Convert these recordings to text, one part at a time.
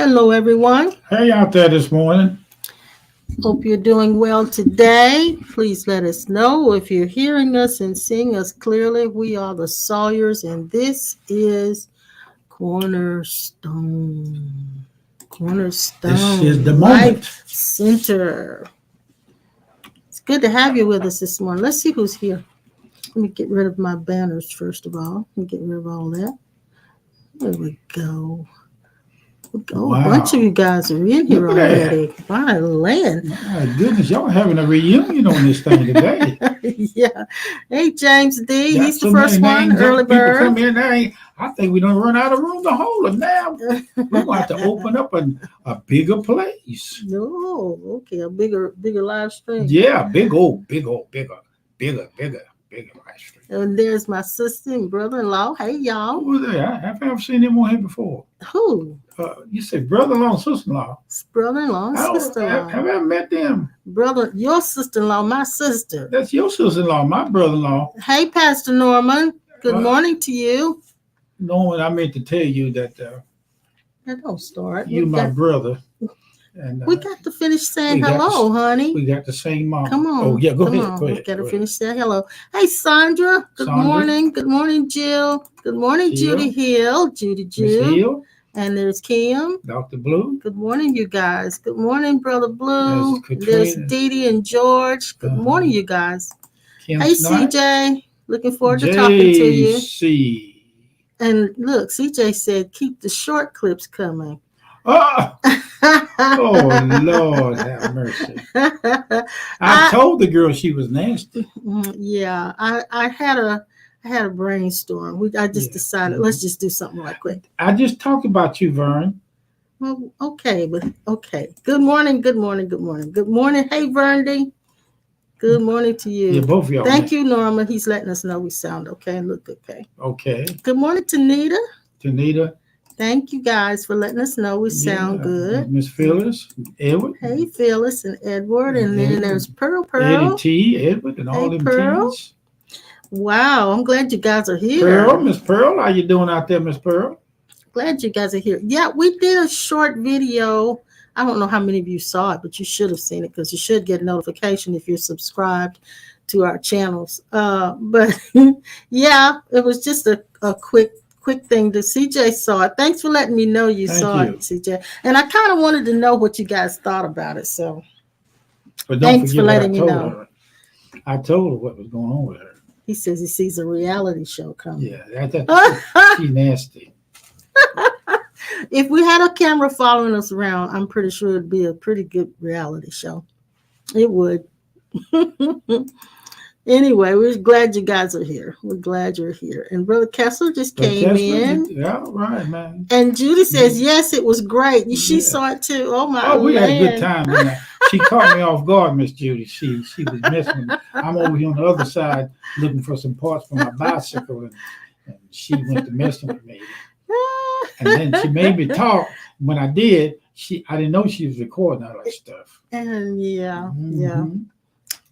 Hello, everyone. Hey, out there this morning. Hope you're doing well today. Please let us know if you're hearing us and seeing us clearly. We are the Sawyers, and this is Cornerstone. This is the Cornerstone moment. Life Center. It's good to have you with us this morning. Let's see who's here. Let me get rid of my banners first of all. Let me get rid of all that. There we go. Oh, a bunch of Wow. you guys are in here Look at that. already. My land. My goodness, y'all having a reunion on this thing today. Yeah. Hey, James D. Got He's the so many first one, names early of people bird. come in there. I think we don't run out of room to hold them now. We're going to have to open up a bigger place. No, okay, a bigger live stream. Yeah, bigger live stream. And there's my sister and brother-in-law. Hey, y'all. Who was there? Have I ever seen them on here before? Who? You said brother-in-law and sister-in-law. It's brother-in-law and sister-in-law. Have I ever met them? Brother, your sister-in-law, my sister. That's your sister-in-law, my brother-in-law. Hey, Pastor Norman. Good morning to you. Norman, I meant to tell you that Don't start. you my brother. And We got to finish saying we got hello, honey. we got the same mom. Come on. Oh, yeah, go Come ahead. on. Go We ahead. got to go ahead. finish that hello. Hey, Sandra. Good Sandra. morning. Good morning, Jill. Good morning, Jill. Judy Hill. Judy Miss Jill. Hill, And there's Kim. Dr. Blue. Good morning, you guys. Good morning, Brother Blue. There's Katrina. There's Dee Dee and George. Good morning, you guys. Kim Hey, Snipe. CJ. Looking forward to talking to you. JC. And look, CJ said, keep the short clips coming. Oh, Lord have mercy. I told the girl she was nasty. Yeah, I had a brainstorm. I just decided let's just do something right quick. I just talked about you, Vern. Well, okay, but okay. Good morning. Good morning. Hey, Verndy. Good morning to you. Yeah, both of y'all. Thank you, Norma. He's letting us know we sound okay and look okay. Okay. Good morning, Tanita. Tanita. Thank you guys for letting us know we sound good. Miss Phyllis, Edward. Hey, Phyllis and Edward. And then there's Pearl. Eddie T, Edward, and all them Pearl. T's. Wow, I'm glad you guys are here. Pearl, Miss Pearl, how you doing out there, Miss Pearl? Glad you guys are here. Yeah, we did a short video. I don't know how many of you saw it, but you should have seen it because you should get a notification if you're subscribed to our channels. But yeah, it was just a quick thing. The CJ saw it. Thanks for letting me know you saw it, CJ. And I kind of wanted to know what you guys thought about it. So thanks for letting me know. I told her what was going on with her. He says he sees a reality show coming. Yeah, she's nasty. If we had a camera following us around, I'm pretty sure it'd be a pretty good reality show. It would. Anyway, we're glad you guys are here. We're glad you're here. And Brother Kessler just came in. Yeah, right, man. And Judy says, yes, it was great. She saw it too. Oh, my God. Oh, we had a good time. She caught me off guard, Miss Judy. She was messing with me. I'm over here on the other side looking for some parts for my bicycle, and she went to messing with me. And then she made me talk. When I did, I didn't know she was recording all that stuff. And yeah.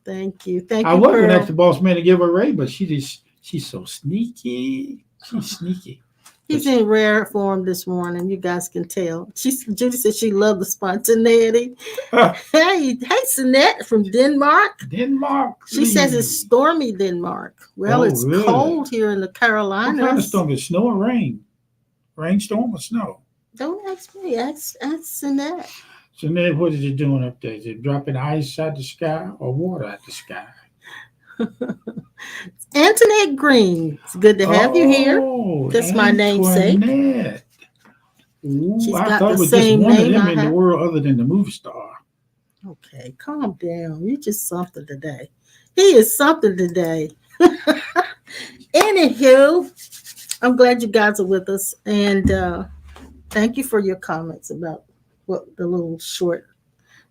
Thank you. I wasn't at the boss man to give her a raise, but she's so sneaky. She's sneaky. He's in rare form this morning. You guys can tell. Judy said she loved the spontaneity. Hey, Sinette from Denmark. She says it's stormy Denmark. Well, it's really cold here in the Carolinas. What kind of storm? Is snow or rain? Rainstorm or snow? Don't ask me. Ask Sinette. Sinette, what is it doing up there? Is it dropping ice out the sky or water out the sky? Antoinette Green. It's good to have you here. That's my namesake. Ooh, I thought it was just one of them in the world other than the movie star. Okay, calm down. You're just something today. He is something today. Anywho, I'm glad you guys are with us. And thank you for your comments about what the little short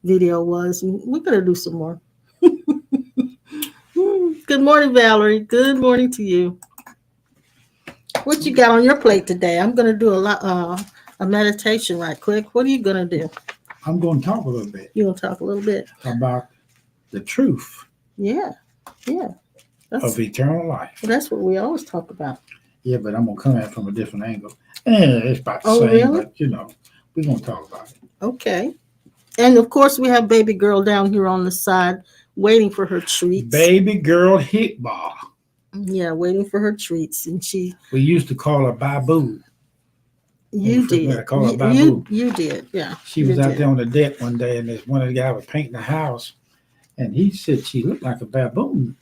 video was. We're going to do some more. Good morning, Valerie. Good morning to you. What you got on your plate today? I'm going to do a meditation right quick. What are you going to do? I'm going to talk a little bit. You're going to talk a little bit about the truth. Yeah. Of eternal life. Well, that's what we always talk about. Yeah, but I'm going to come at it from a different angle. It's about the same, really? But We're gonna talk about it. Okay. And of course, we have baby girl down here on the side waiting for her treats. Baby girl hit bar. Yeah, waiting for her treats. And We used to call her Babu. you did. I call her Babu. You did. Yeah. She was out there on the deck one day, and this one of the guys was painting the house, and he said she looked like a baboon.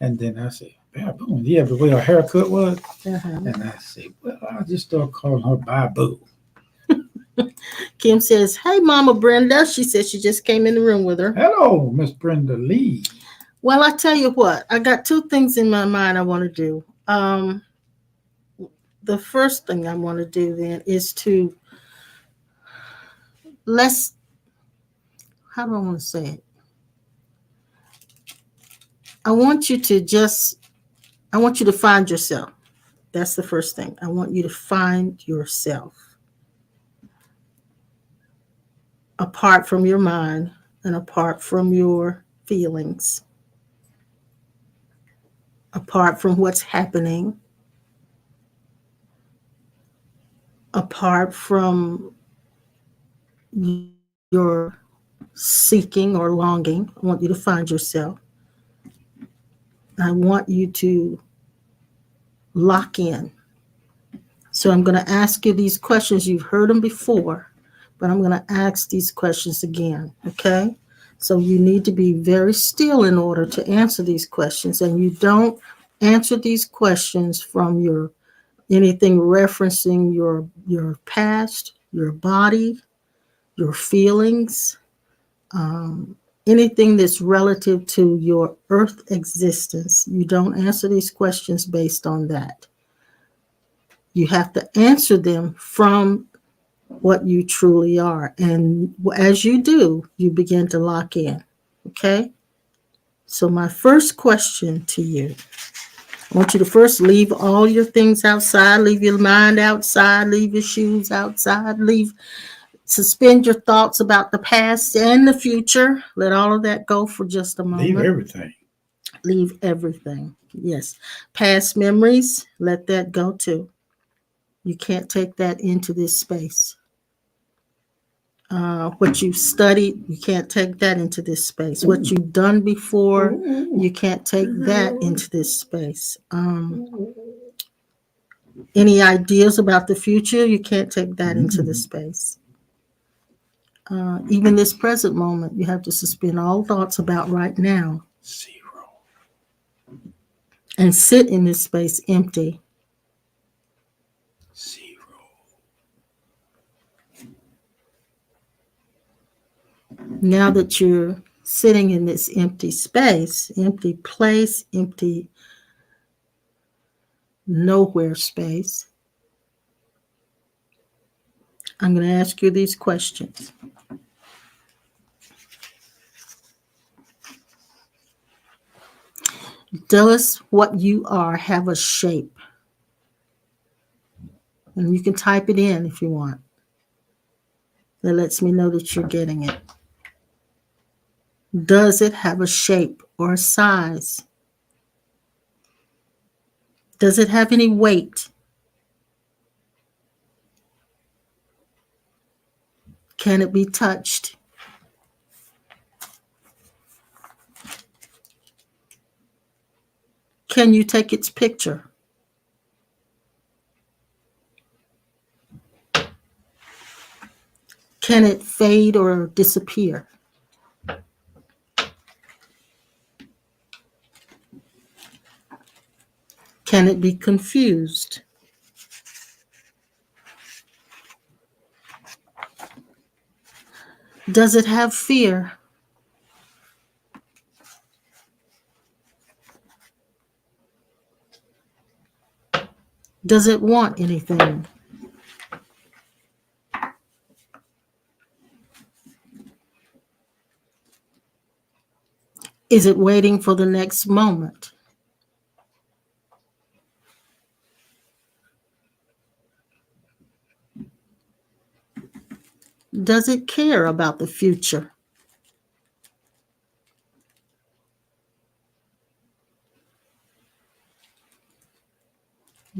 And then I said, baboon? Yeah, the way her haircut was. Uh-huh. And I said, well, I just started calling her Babu. Kim says, hey, Mama Brenda. She said she just came in the room with her. Hello, Miss Brenda Lee. Well, I tell you what, I got two things in my mind I want to do. The first thing I want to do then is to how do I want to say it? I want you to find yourself. That's the first thing. I want you to find yourself. Apart from your mind and apart from your feelings. Apart from what's happening. Apart from your seeking or longing. I want you to find yourself. I want you to lock in. So I'm going to ask you these questions. You've heard them before, but I'm going to ask these questions again, okay? So you need to be very still in order to answer these questions, and you don't answer these questions from anything referencing your past, your body, your feelings, anything that's relative to your earth existence. You don't answer these questions based on that. You have to answer them from what you truly are. And as you do, you begin to lock in. Okay? So my first question to you, I want you to first leave all your things outside, leave your mind outside, leave your shoes outside, suspend your thoughts about the past and the future. Let all of that go for just a moment. Leave everything. Leave everything. Yes. Past memories, let that go too. You can't take that into this space. What you've studied, you can't take that into this space. What you've done before, you can't take that into this space. Any ideas about the future, you can't take that into this space. Even this present moment, you have to suspend all thoughts about right now. 0. And sit in this space empty. 0. Now that you're sitting in this empty space, empty place, empty nowhere space, I'm going to ask you these questions. Does what you are have a shape? And you can type it in if you want. That lets me know that you're getting it. Does it have a shape or a size? Does it have any weight? Can it be touched? Can you take its picture? Can it fade or disappear? Can it be confused? Does it have fear? Does it want anything? Is it waiting for the next moment? Does it care about the future?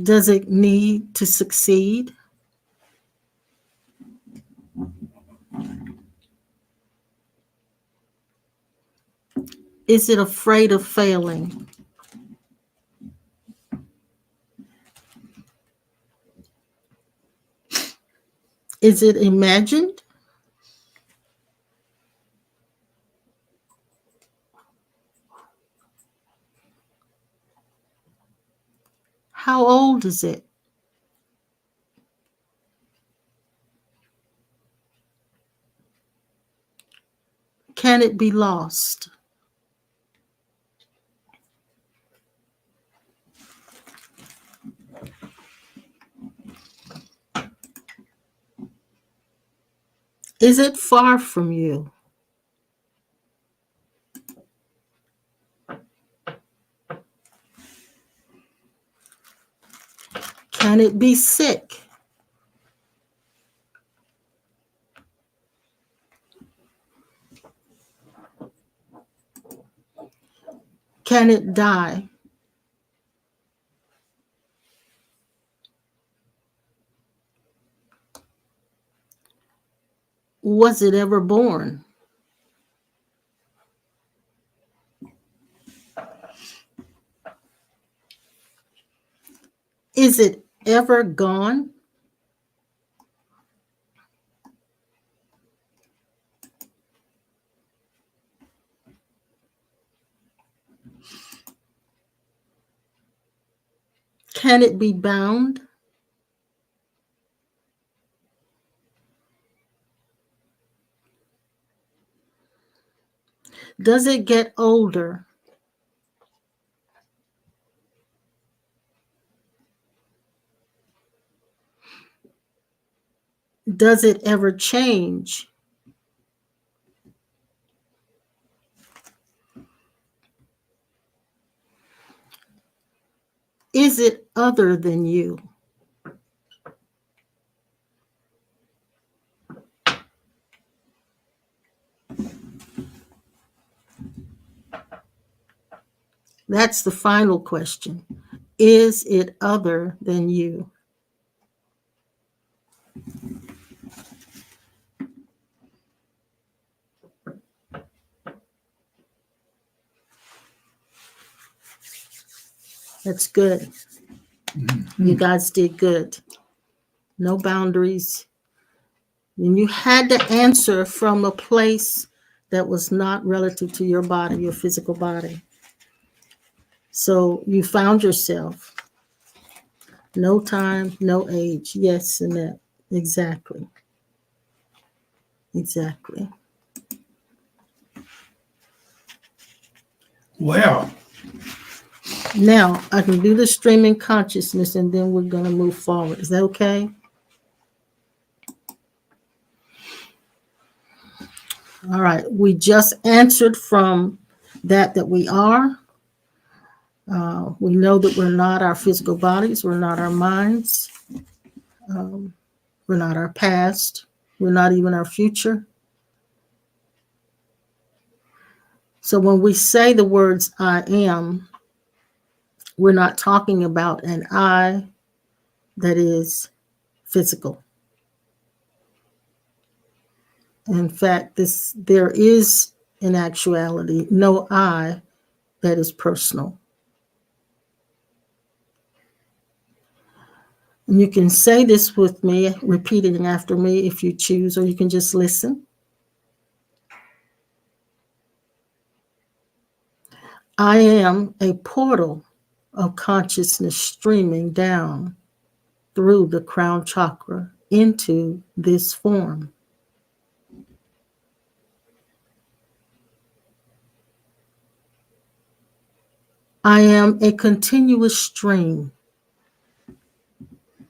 Does it need to succeed? Is it afraid of failing? Is it imagined? How old is it? Can it be lost? Is it far from you? Can it be sick? Can it die? Was it ever born? Is it ever gone? Can it be bound? Does it get older? Does it ever change? Is it other than you? That's the final question. Is it other than you? That's good. You guys did good. No boundaries. And you had to answer from a place that was not relative to your body, your physical body. So you found yourself. No time, no age. Yes, and that. Exactly. Exactly. Well, Now, I can do the streaming consciousness and then we're going to move forward. Is that okay? All right. We just answered from that we are. We know that we're not our physical bodies. We're not our minds. We're not our past. We're not even our future. So when we say the words I am, we're not talking about an I that is physical. In fact, there is in actuality no I that is personal. And you can say this with me, repeating after me if you choose, or you can just listen. I am a portal of consciousness streaming down through the crown chakra into this form. I am a continuous stream,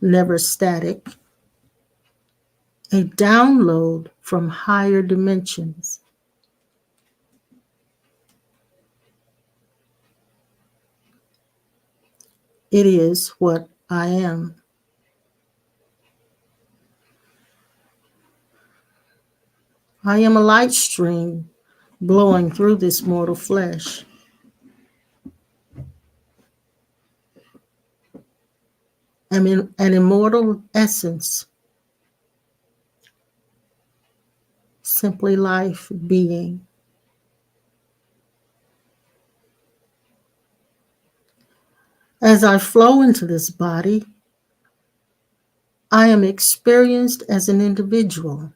never static, a download from higher dimensions. It is what I am. I am a light stream blowing through this mortal flesh. I'm in an immortal essence, simply life being. As I flow into this body, I am experienced as an individual.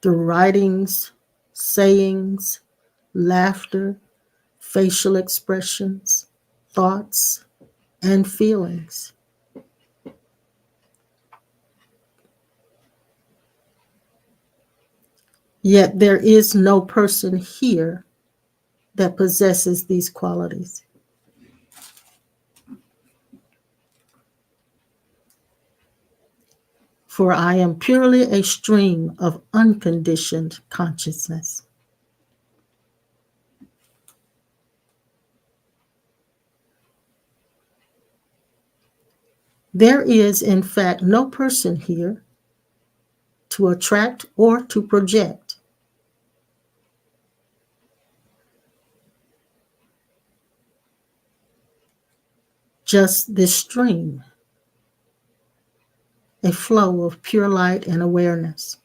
Through writings, sayings, laughter, facial expressions, thoughts, and feelings. Yet there is no person here that possesses these qualities. For I am purely a stream of unconditioned consciousness. There is, in fact, no person here to attract or to project. Just this stream, a flow of pure light and awareness.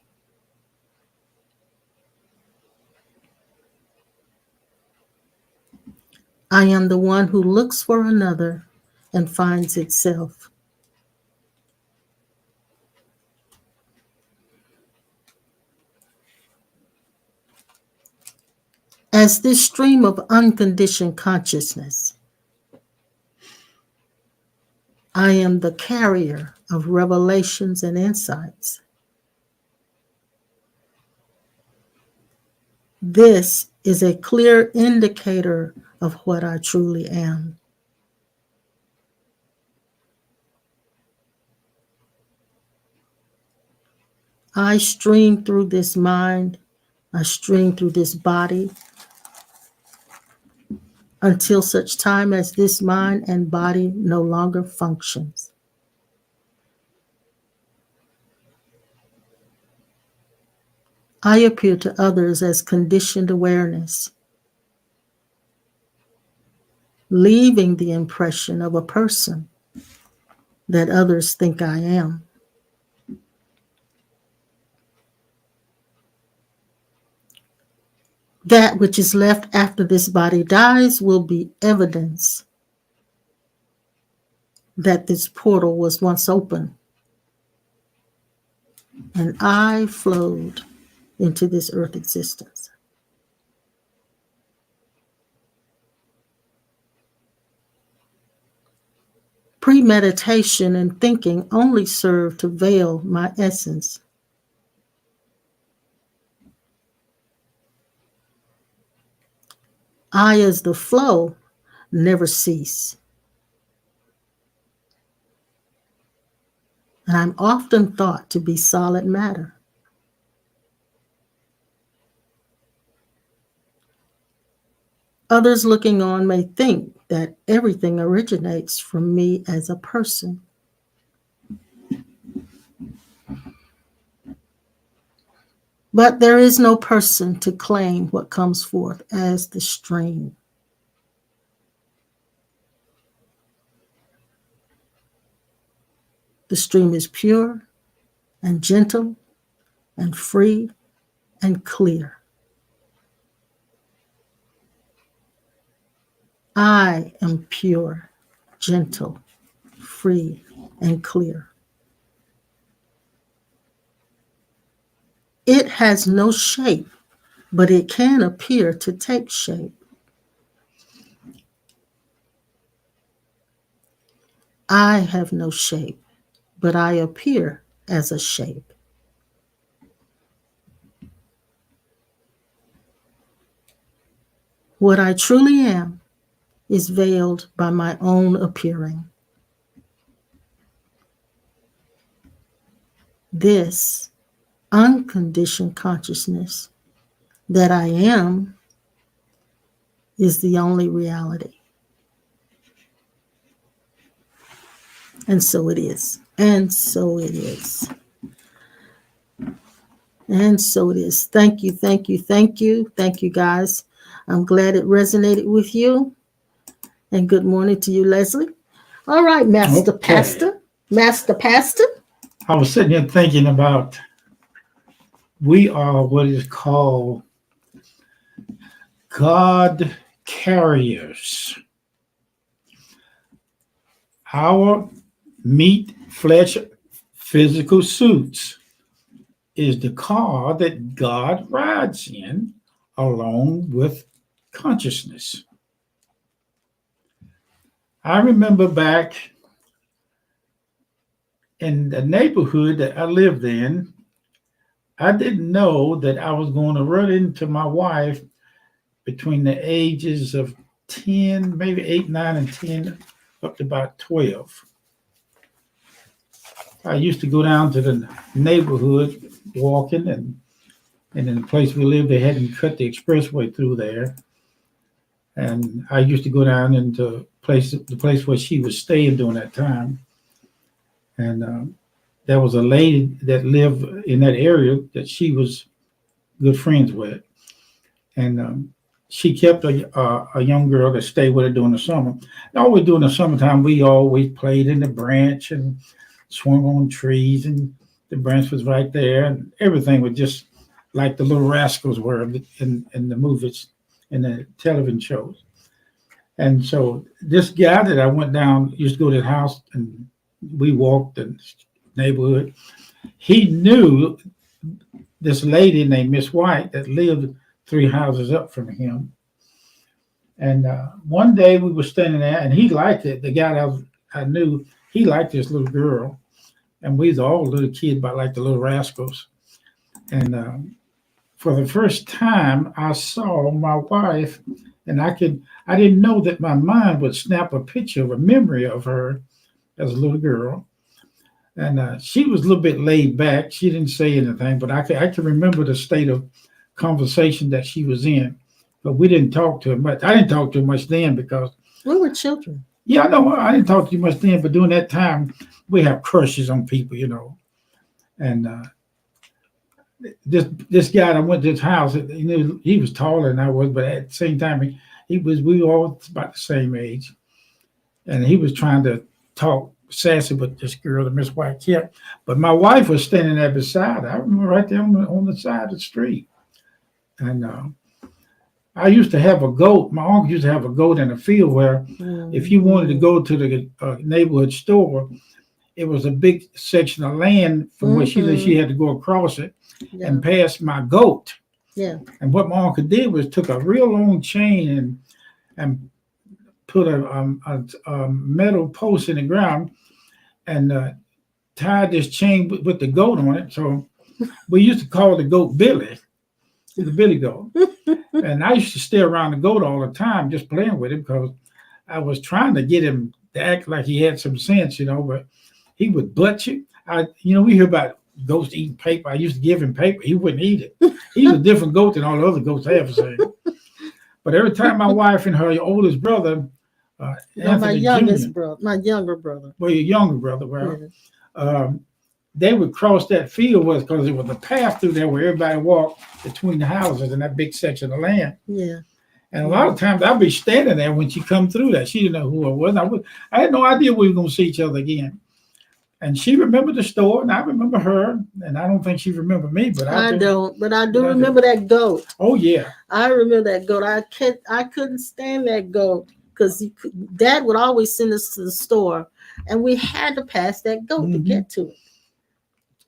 I am the one who looks for another and finds itself. As this stream of unconditioned consciousness, I am the carrier of revelations and insights. This is a clear indicator of what I truly am. I stream through this mind, I stream through this body, until such time as this mind and body no longer functions. I appear to others as conditioned awareness, leaving the impression of a person that others think I am. That which is left after this body dies will be evidence that this portal was once open and I flowed into this earth existence. Premeditation and thinking only serve to veil my essence. I, as the flow, never cease. And I'm often thought to be solid matter. Others looking on may think that everything originates from me as a person. But there is no person to claim what comes forth as the stream. The stream is pure and gentle and free and clear. I am pure, gentle, free, and clear. It has no shape, but it can appear to take shape. I have no shape, but I appear as a shape. What I truly am is veiled by my own appearing. This unconditioned consciousness that I am is the only reality. And so it is. And so it is. And so it is. Thank you, thank you, thank you. Thank you, guys. I'm glad it resonated with you. And good morning to you, Leslie. All right, Master Okay. Pastor. Master Pastor. I was sitting here thinking about we are what is called God carriers. Our meat, flesh, physical suits is the car that God rides in along with consciousness. I remember back in the neighborhood that I lived in, I didn't know that I was going to run into my wife between the ages of 10, maybe 8, 9, and 10, up to about 12. I used to go down to the neighborhood walking, and in the place we lived, they hadn't cut the expressway through there. And I used to go down into the place where she was staying during that time. And there was a lady that lived in that area that she was good friends with. And she kept a young girl that stayed with her during the summer. And always during the summertime, we always played in the branch and swung on trees, and the branch was right there, and everything was just like the Little Rascals were in the movies, in the television shows. And so this guy that I went down, used to go to his house, and we walked in the neighborhood. He knew this lady named Miss White that lived 3 houses up from him. And one day we were standing there, and he liked it. The guy that I knew, he liked this little girl. And we was all little kids, about like the Little Rascals. And for the first time, I saw my wife, and I didn't know that my mind would snap a picture of a memory of her as a little girl. And she was a little bit laid back. She didn't say anything, but I can remember the state of conversation that she was in. But we didn't talk to her much. I didn't talk to her much then because we were children. Yeah, I know. I didn't talk to you much then, but during that time, we have crushes on people, And this guy that went to his house, he was taller than I was, but at the same time, we were all about the same age. And he was trying to talk sassy with this girl that Miss White kept. But my wife was standing there beside her. I remember right there on the side of the street. And I used to have a goat. My uncle used to have a goat in a field where if you wanted to go to the neighborhood store, it was a big section of land from where she lived. She had to go across it and pass my goat. Yeah. And what my uncle did was took a real long chain and put a metal post in the ground and tied this chain with the goat on it. So we used to call the goat Billy, the Billy goat. And I used to stay around the goat all the time, just playing with him, because I was trying to get him to act like he had some sense, but he would butt you. We hear about goats eating paper. I used to give him paper. He wouldn't eat it. He's a different goat than all the other goats I ever seen. But every time my wife and her oldest brother, my younger brother. Well, your younger brother, they would cross that field because there was a path through there where everybody walked between the houses in that big section of land. Yeah. And a lot of times I'd be standing there when she come through that. She didn't know who I was. I had no idea we were going to see each other again. And she remembered the store, and I remember her, and I don't think she remembered me, but I don't. But I do remember that goat. Oh yeah, I remember that goat. I couldn't stand that goat because Dad would always send us to the store, and we had to pass that goat to get to it.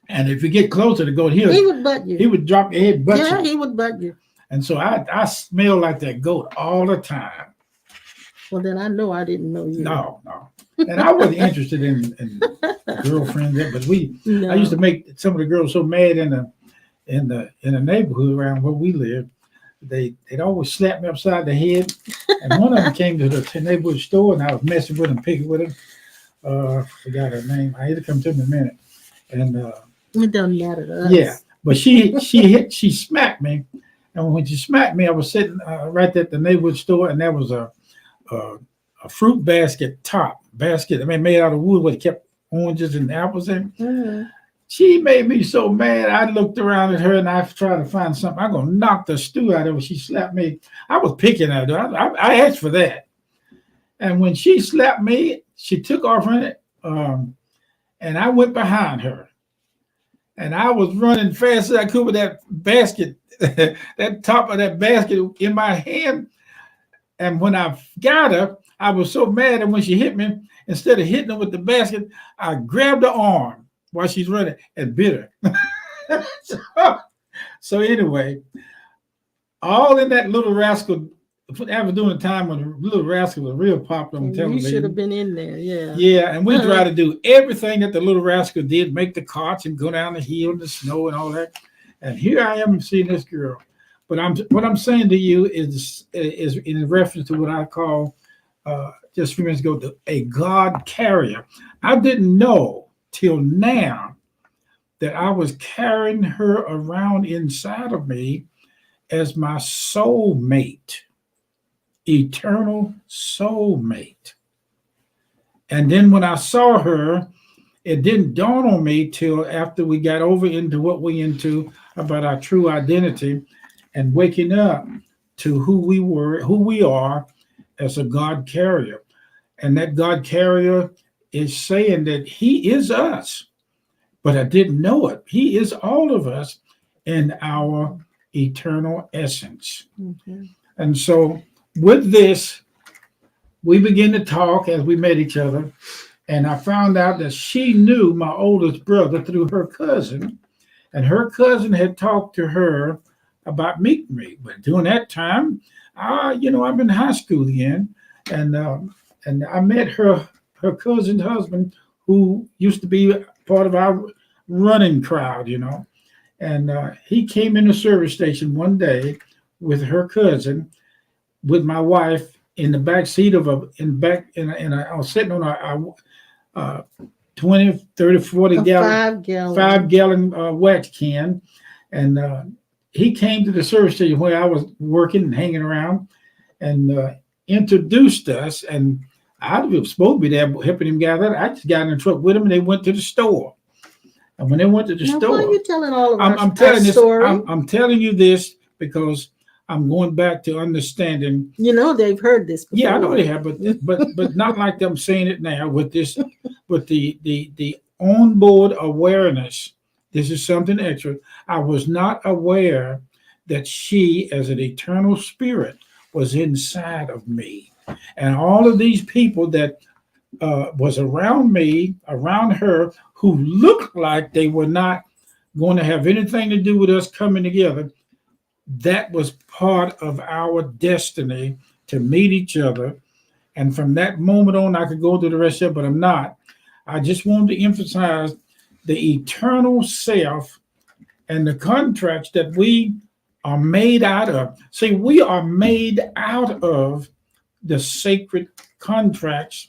And if you get close to the goat, he would butt you. He would drop your head, butt you. Yeah, he would butt you. And so I smell like that goat all the time. Well, then I know I didn't know you. No. And I wasn't interested in girlfriends, but I used to make some of the girls so mad in the neighborhood around where we lived. They'd always slap me upside the head. And one of them came to the neighborhood store, and I was messing with them, picking with them. I forgot her name. It'll come to me in a minute. And it doesn't matter to us. Yeah, but she smacked me, and when she smacked me, I was sitting right at the neighborhood store, and there was a fruit basket, made out of wood, where it kept oranges and apples in. Mm-hmm. She made me so mad. I looked around at her, and I tried to find something. I'm gonna knock the stew out of her. She slapped me. I was picking at her. I asked for that, and when she slapped me, she took off on it, and I went behind her, and I was running fast as I could with that basket that top of that basket in my hand. And when I got her, I was so mad. And when she hit me, instead of hitting her with the basket, I grabbed her arm while she's running and bit her. so, so anyway, all in that Little Rascal. After doing a time when Little Rascal was real popular on television. You should have been in there, yeah. Yeah, and we try to do everything that the Little Rascal did, make the carts and go down the hill in the snow and all that. And here I am seeing this girl. But what I'm saying to you is in reference to what I call just a few minutes ago a God carrier. I didn't know till now that I was carrying her around inside of me as my soul mate. Eternal soulmate. And then when I saw her, it didn't dawn on me till after we got over into what we into about our true identity and waking up to who we are as a God carrier. And that God carrier is saying that he is us, but I didn't know it. He is all of us in our eternal essence. Mm-hmm. And so with this, we began to talk as we met each other, and I found out that she knew my oldest brother through her cousin, and her cousin had talked to her about meeting me. But during that time, I'm in high school again, and I met her cousin's husband, who used to be part of our running crowd, and he came in the service station one day with her cousin, with my wife in the back seat of I was sitting on a 20, 30, 40 gallon, 5-gallon wax can. And he came to the service station where I was working and hanging around and introduced us. And I was supposed to be there helping him gather. I just got in the truck with him and they went to the store. And when they went to the store, why are you telling all of I'm telling this. I'm telling you this because I'm going back to understanding. They've heard this before. Yeah, I know they have, but not like them saying it now with this, with the onboard awareness. This is something extra. I was not aware that she, as an eternal spirit, was inside of me, and all of these people that was around me, around her, who looked like they were not going to have anything to do with us coming together. That was part of our destiny to meet each other. And from that moment on, I could go through the rest of it, but I'm not. I just wanted to emphasize the eternal self and the contracts that we are made out of. See, we are made out of the sacred contracts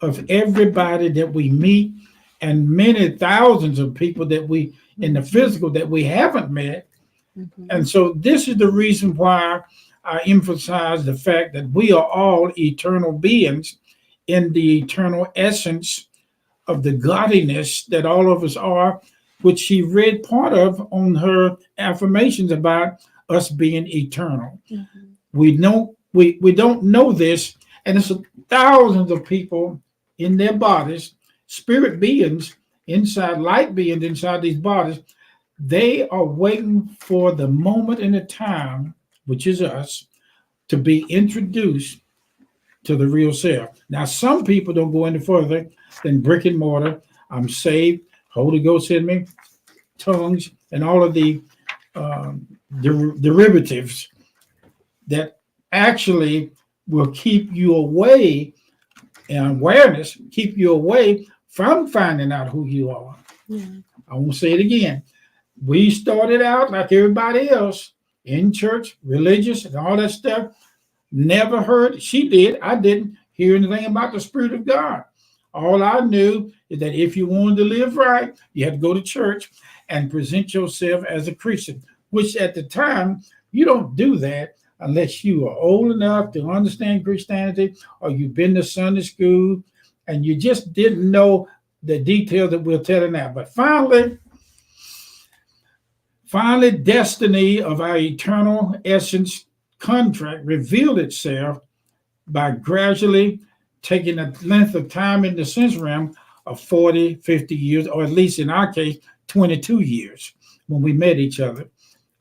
of everybody that we meet and many thousands of people that we, in the physical, that we haven't met. Mm-hmm. And so this is the reason why I emphasize the fact that we are all eternal beings in the eternal essence of the godliness that all of us are, which she read part of on her affirmations about us being eternal. Mm-hmm. We don't know this, and it's thousands of people in their bodies, spirit beings inside, light beings inside these bodies. They are waiting for the moment and the time, which is us, to be introduced to the real self. Now, some people don't go any further than brick and mortar. I'm saved, Holy Ghost in me, tongues, and all of the derivatives that actually will keep you away, and awareness keep you away from finding out who you are. Yeah. I won't say it again. We started out like everybody else in church, religious, and all that stuff. Never heard, she did, I didn't hear anything about the Spirit of God. All I knew is that if you wanted to live right, you had to go to church and present yourself as a Christian, which at the time, you don't do that unless you are old enough to understand Christianity, or you've been to Sunday school and you just didn't know the details that we're telling now. But finally, destiny of our eternal essence contract revealed itself by gradually taking a length of time in the sense realm of 40, 50 years, or at least in our case, 22 years when we met each other.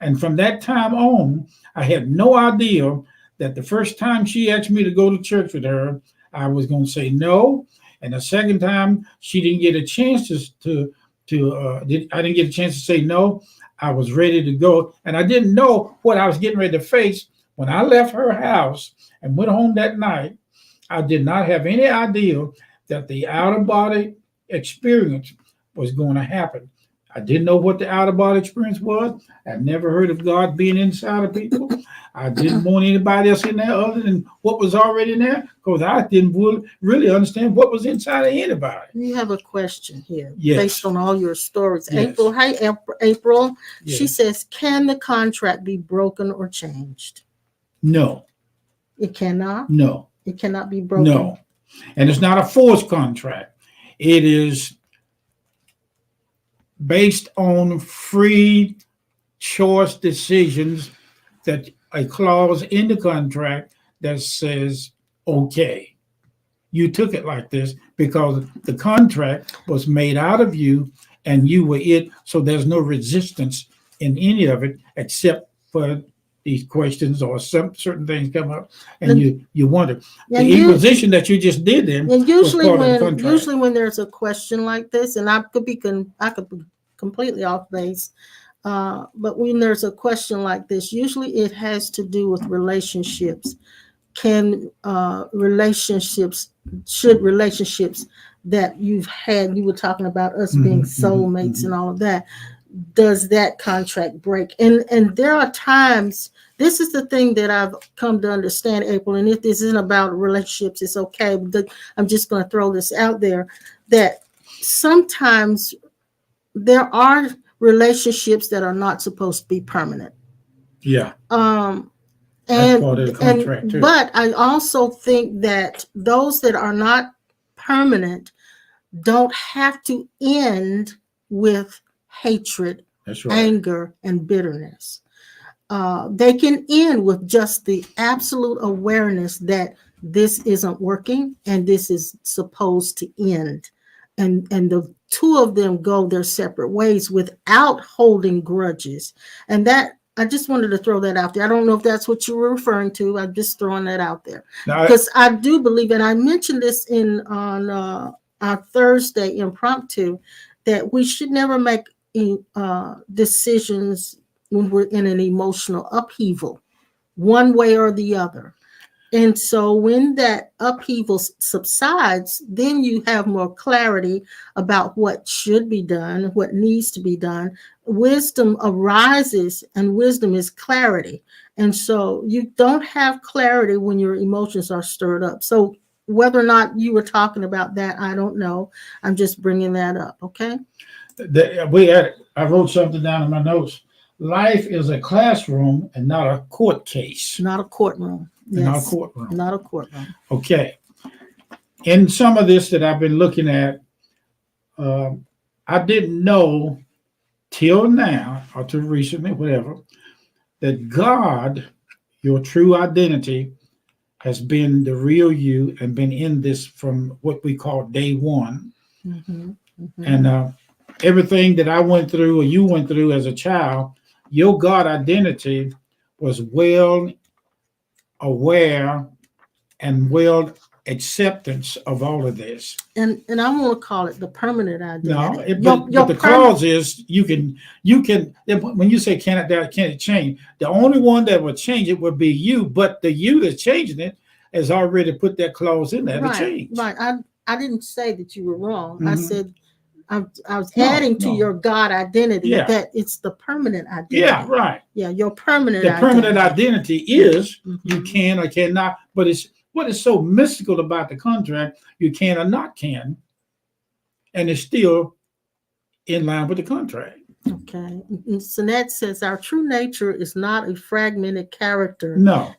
And from that time on, I had no idea that the first time she asked me to go to church with her, I was going to say no. And the second time, she didn't get a chance I didn't get a chance to say no. I was ready to go. And I didn't know what I was getting ready to face. When I left her house and went home that night, I did not have any idea that the out-of-body experience was going to happen. I didn't know what the out-of-body experience was. I'd never heard of God being inside of people. I didn't want anybody else in there other than what was already in there, because I didn't really understand what was inside of anybody. You have a question here, Yes. based on all your stories. Yes. April, hi, April. Yes. She says, can the contract be broken or changed? No. It cannot? No. It cannot be broken? No. And it's not a forced contract. It is based on free choice decisions, that a clause in the contract that says, okay, you took it like this because the contract was made out of you and you were it. So there's no resistance in any of it except for these questions or some certain things come up and you wonder. The inquisition that you just did then and usually was part of the contract. Usually when there's a question like this, and I could be completely off base, but when there's a question like this, usually it has to do with relationships. Should relationships that you've had, you were talking about us being soulmates and all of that, does that contract break? And there are times, this is the thing that I've come to understand, April, and if this isn't about relationships, it's okay. But I'm just going to throw this out there, that sometimes there are relationships that are not supposed to be permanent. Yeah. That's part of the contract too. But I also think that those that are not permanent don't have to end with hatred, That's right, anger, and bitterness. They can end with just the absolute awareness that this isn't working and this is supposed to end. And the two of them go their separate ways without holding grudges. And that, I just wanted to throw that out there. I don't know if that's what you were referring to. I'm just throwing that out there. Because I do believe, and I mentioned this on our Thursday impromptu, that we should never make decisions when we're in an emotional upheaval, one way or the other. And so when that upheaval subsides, then you have more clarity about what should be done, what needs to be done. Wisdom arises, and wisdom is clarity. And so you don't have clarity when your emotions are stirred up. So whether or not you were talking about that, I don't know. I'm just bringing that up, okay? I wrote something down in my notes. Life is a classroom and not a court case. Not a courtroom. Yes. Not a courtroom. Not a courtroom. Okay. In some of this that I've been looking at, I didn't know till now, or till recently, whatever, that God, your true identity, has been the real you and been in this from what we call day one. Mm-hmm. Mm-hmm. And everything that I went through or you went through as a child, your God identity was well aware and well acceptance of all of this. And I want to call it the permanent identity. No, but the clause is you can when you say can it change? The only one that would change it would be you, but the you that's changing it has already put that clause in there to change. Right. I didn't say that you were wrong. Mm-hmm. I said I was adding to your God identity that it's the permanent identity. Yeah, right. Yeah, your permanent identity. The permanent identity is you can or cannot, but it's what is so mystical about the contract, you can or not can, and it's still in line with the contract. Okay. So that says our true nature is not a fragmented character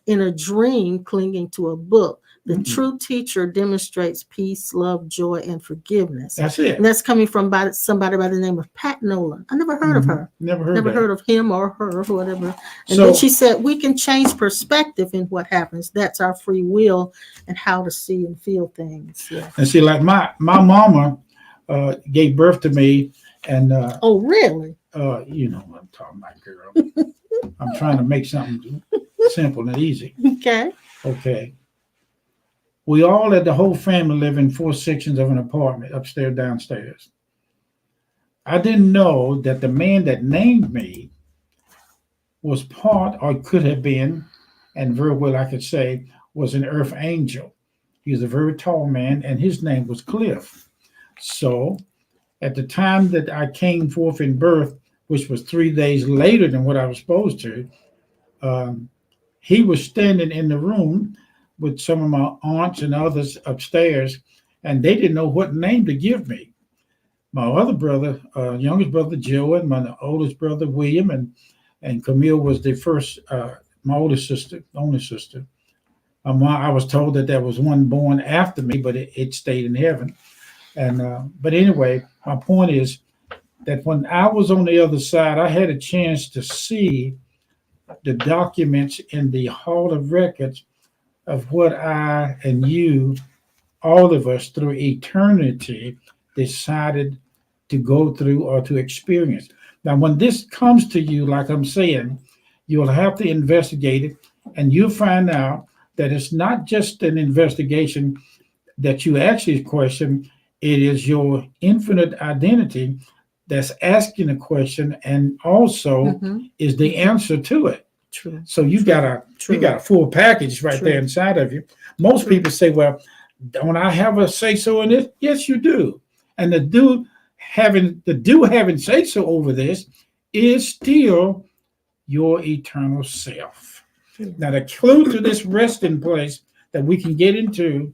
in a dream clinging to a book. The true teacher demonstrates peace, love, joy, and forgiveness. That's it. And that's coming from somebody by the name of Pat Nolan. I never heard of her. Never heard of him or her or whatever. And then she said, we can change perspective in what happens. That's our free will and how to see and feel things. Yeah. And see, like my mama gave birth to me. And oh, really? You know what I'm talking about, girl. I'm trying to make something simple and easy. Okay. Okay. We all had the whole family live in 4 sections of an apartment, upstairs, downstairs. I didn't know that the man that named me was part, or could have been, and very well I could say, was an earth angel. He was a very tall man, and his name was Cliff. So at the time that I came forth in birth, which was 3 days later than what I was supposed to, um, he was standing in the room with some of my aunts and others upstairs, and they didn't know what name to give me. My other brother, youngest brother Joe, and my oldest brother William, and Camille was the first, my oldest sister, only sister. I was told that there was one born after me, but it stayed in heaven. And but anyway, my point is that when I was on the other side, I had a chance to see the documents in the Hall of Records of what I and you, all of us through eternity, decided to go through or to experience. Now, when this comes to you, like I'm saying, you'll have to investigate it, and you'll find out that it's not just an investigation that you actually question, it is your infinite identity that's asking a question and also Mm-hmm. is the answer to it. True. So you True. got a you True. got a full package right True. there inside of you. Most True. people say, "Well, don't I have a say so in this?" Yes, you do. And the do having say so over this is still your eternal self. Yeah. Now, the clue to this resting place that we can get into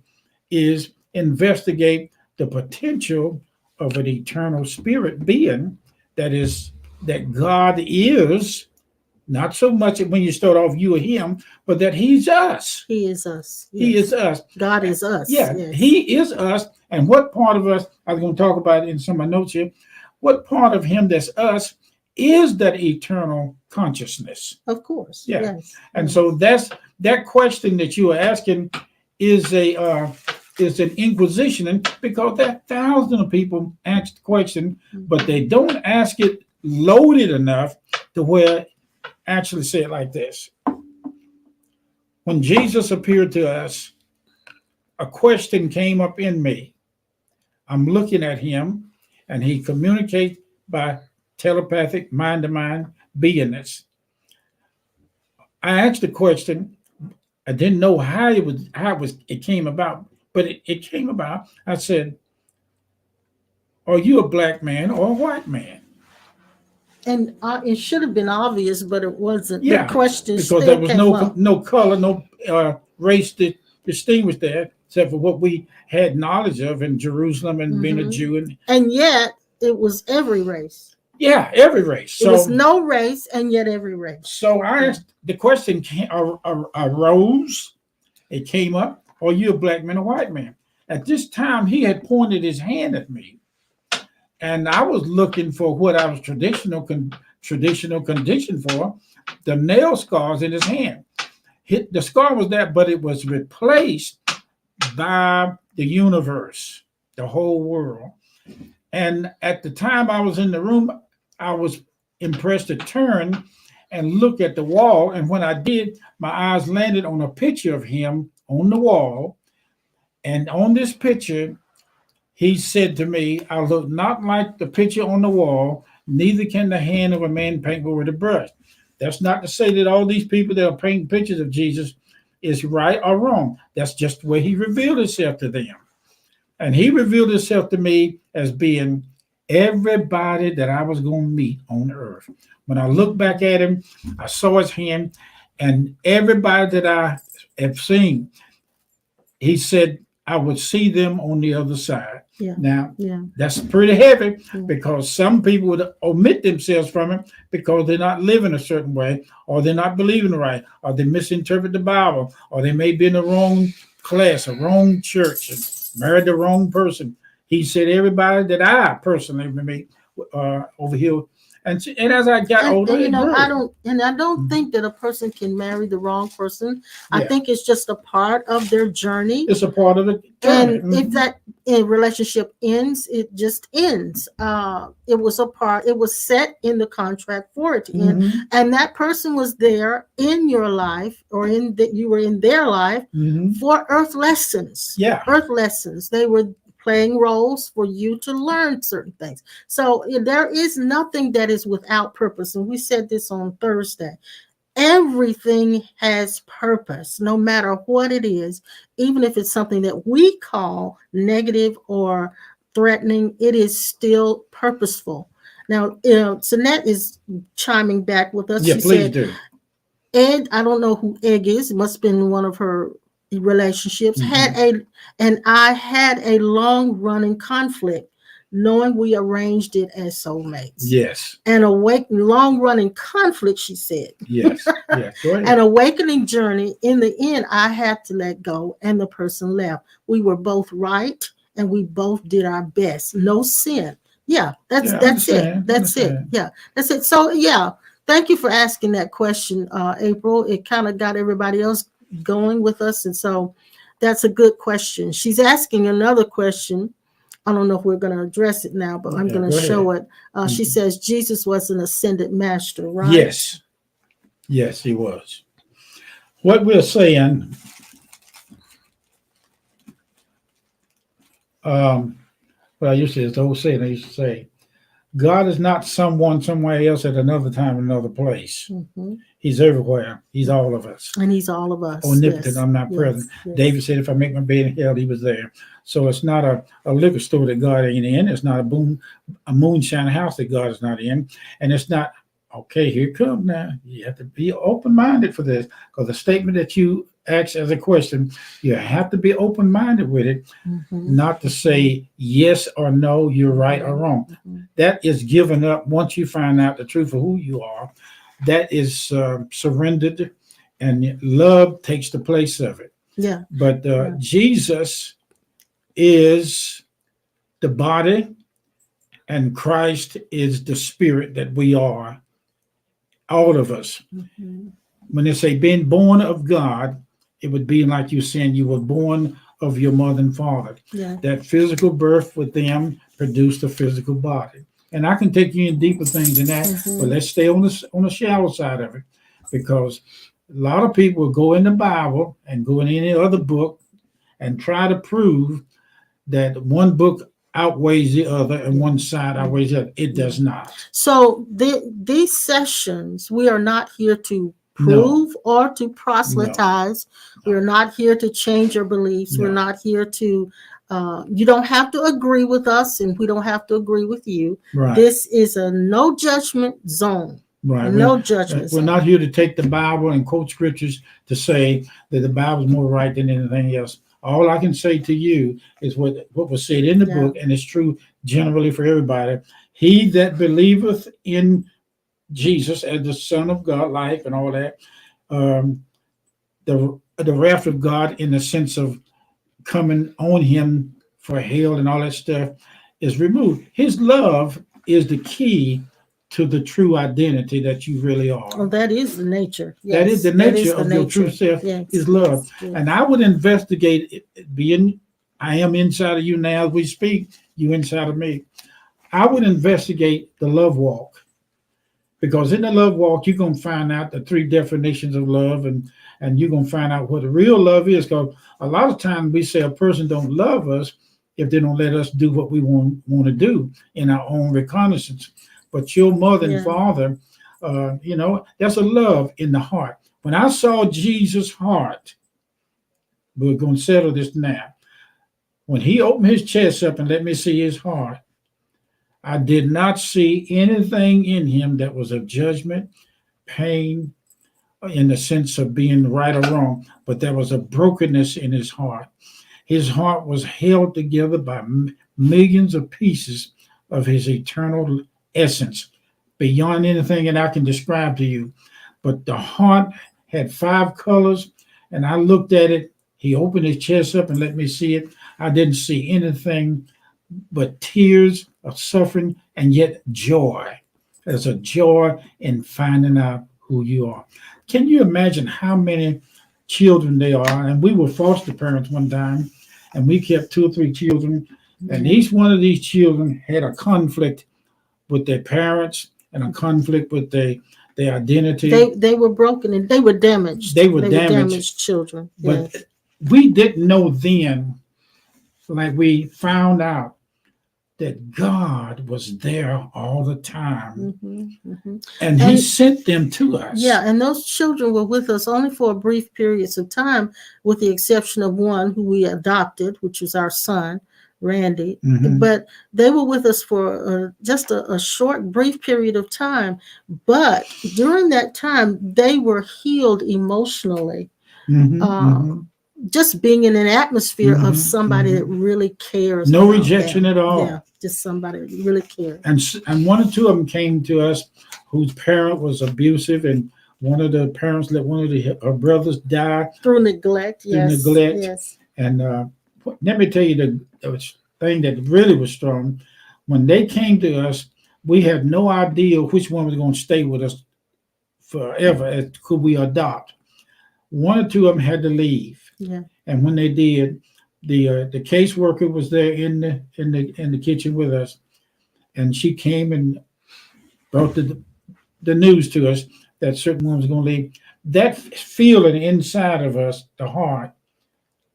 is investigate the potential of an eternal spirit being that God is, not so much when you start off you or him, but that he's us. He is us. He Yes. is us. God is us. Yeah, Yes. he is us. And what part of us, I was going to talk about it in some of my notes here, what part of him that's us is that eternal consciousness? Of course. Yeah. Yes. And Yes. so that question that you are asking is an inquisition, and because there are thousands of people ask the question, but they don't ask it loaded enough to where actually say it like this. When Jesus appeared to us, a question came up in me. I'm looking at him, and he communicates by telepathic mind-to-mind beingness. I asked the question. I didn't know how it came about, but it came about. I said, "Are you a black man or a white man?" And it should have been obvious, but it wasn't. Yeah, The question because still there was came up. no color, no race to distinguish there, except for what we had knowledge of in Jerusalem and being a Mhm. Jew, And yet, it was every race. yeah, every race. It was no race, and yet every race. So I asked, the question arose. It came up, "Are you a black man or white man?" At this time, he had pointed his hand at me, and I was looking for what I was traditional condition for, the nail scars in his hand. The scar was there, but it was replaced by the universe, the whole world. And at the time I was in the room, I was impressed to turn and look at the wall. And when I did, my eyes landed on a picture of him on the wall. And on this picture, he said to me, "I look not like the picture on the wall, neither can the hand of a man paint with a brush." That's not to say that all these people that are painting pictures of Jesus is right or wrong. That's just the way he revealed himself to them. And he revealed himself to me as being everybody that I was going to meet on earth. When I looked back at him, I saw his hand, and everybody that I have seen, he said I would see them on the other side. Yeah. Now, Yeah. that's pretty heavy Yeah. because some people would omit themselves from it because they're not living a certain way, or they're not believing right, or they misinterpret the Bible, or they may be in the wrong class, a wrong church, and married the wrong person. He said everybody that I personally meet over here And as I got older, and it grew. I don't think that a person can marry the wrong person. I Yeah, think it's just a part of their journey. it's a part of the journey. And if that relationship ends, it just ends. It was set in the contract for it to end. Mm-hmm. And that person was there in your life, or in that you were in their life, Mm-hmm. for earth lessons. Yeah. Earth lessons. They were playing roles for you to learn certain things. So there is nothing that is without purpose. And we said this on Thursday. Everything has purpose, no matter what it is, even if it's something that we call negative or threatening, it is still purposeful. Now, Sanette is chiming back with us. Yeah, She please said, do. Ed, I don't know who Egg is. It must have been one of her relationships. Mm-hmm. I had a long running conflict, knowing we arranged it as soulmates. Yes. An long running conflict, she said. Yes. Yeah. Go ahead. An awakening journey. In the end, I had to let go, and the person left. We were both right, and we both did our best. No sin. Yeah, that's it. That's it. Yeah, that's it. So yeah, thank you for asking that question, April. It kind of got everybody else going with us, and so that's a good question. She's asking another question. I don't know if we're going to address it now, but I'm going to show it. She says Jesus was an ascended master, right? Yes. Yes, he was. What we're saying, what I used to, it's the old saying I used to say, God is not someone somewhere else at another time, another place. Mm-hmm. He's everywhere. He's all of us. And he's all of us. Omnipotent, I'm not present. Yes. David said, if I make my bed in hell, he was there. So it's not a liquor store that God ain't in. It's not a moonshine house that God is not in. And it's not, okay, here it comes now. You have to be open-minded for this, because the statement that you asked as a question, you have to be open-minded with it, not to say yes or no, you're right or wrong. That is given up once you find out the truth of who you are. That is surrendered, and love takes the place of it. Yeah. But Jesus is the body, and Christ is the spirit that we are, all of us. When they say being born of God, it would be like you saying you were born of your mother and father. Yeah. That physical birth with them produced a physical body. And I can take you in deeper things than that, but let's stay on the shallow side of it, because a lot of people will go in the Bible and go in any other book and try to prove that one book outweighs the other and one side outweighs the other. It does not. So these sessions, we are not here to prove or to proselytize. We're not here to change your beliefs. We're not here to you don't have to agree with us, and we don't have to agree with you. Right. This is a no judgment zone. Right. No judgment zone. We're not here to take the Bible and quote scriptures to say that the Bible is more right than anything else. All I can say to you is what was said in the book, and it's true generally for everybody. He that believeth in Jesus as the Son of God, life and all that, the wrath of God in the sense of coming on him for hell and all that stuff is removed. His love is the key to the true identity that you really are. Oh, that is the nature. Yes. That is the nature of your true self, is love. Yes. And I would investigate it, being I am inside of you now as we speak, you inside of me. I would investigate the love walk, because in the love walk, you're going to find out the 3 definitions of love, and you're going to find out what the real love is. Because a lot of times we say a person don't love us if they don't let us do what we want to do in our own reconnaissance. But your mother and father, there's a love in the heart. When I saw Jesus' heart, we're going to settle this now. When he opened his chest up and let me see his heart, I did not see anything in him that was of judgment, pain, in the sense of being right or wrong, but there was a brokenness in his heart. His heart was held together by millions of pieces of his eternal essence, beyond anything that I can describe to you. But the heart had 5 colors, and I looked at it. He opened his chest up and let me see it. I didn't see anything but tears of suffering and yet joy. There's a joy in finding out who you are. Can you imagine how many children they are? And we were foster parents one time, and we kept 2 or 3 children, and Yeah. each one of these children had a conflict with their parents and a conflict with their identity. They were broken and they were damaged. They were They were damaged, damaged children. but Yes. we didn't know then, like we found out that God was there all the time, and He And sent them to us. yeah, and those children were with us only for a brief periods of time, with the exception of one who we adopted, which was our son, Randy. Mhm. But they were with us for just a short, brief period of time. But during that time, they were healed emotionally. Mhm, Uh, mhm, just being in an atmosphere of mhm, somebody that mhm. really cares No about rejection them. at all. Yeah, just somebody that really cares. And 1 or 2 of them came to us whose parent was abusive, and one of the parents let one of her brothers die Through neglect, through yes, neglect. yes. And let me tell you the thing that really was strong. When they came to us, we had no idea which one was going to stay with us forever. Could we adopt? 1 or 2 of them had to leave, Yeah. and when they did, the caseworker was there in the kitchen with us, and she came and brought the news to us that certain one was going to leave. That feeling inside of us, the heart,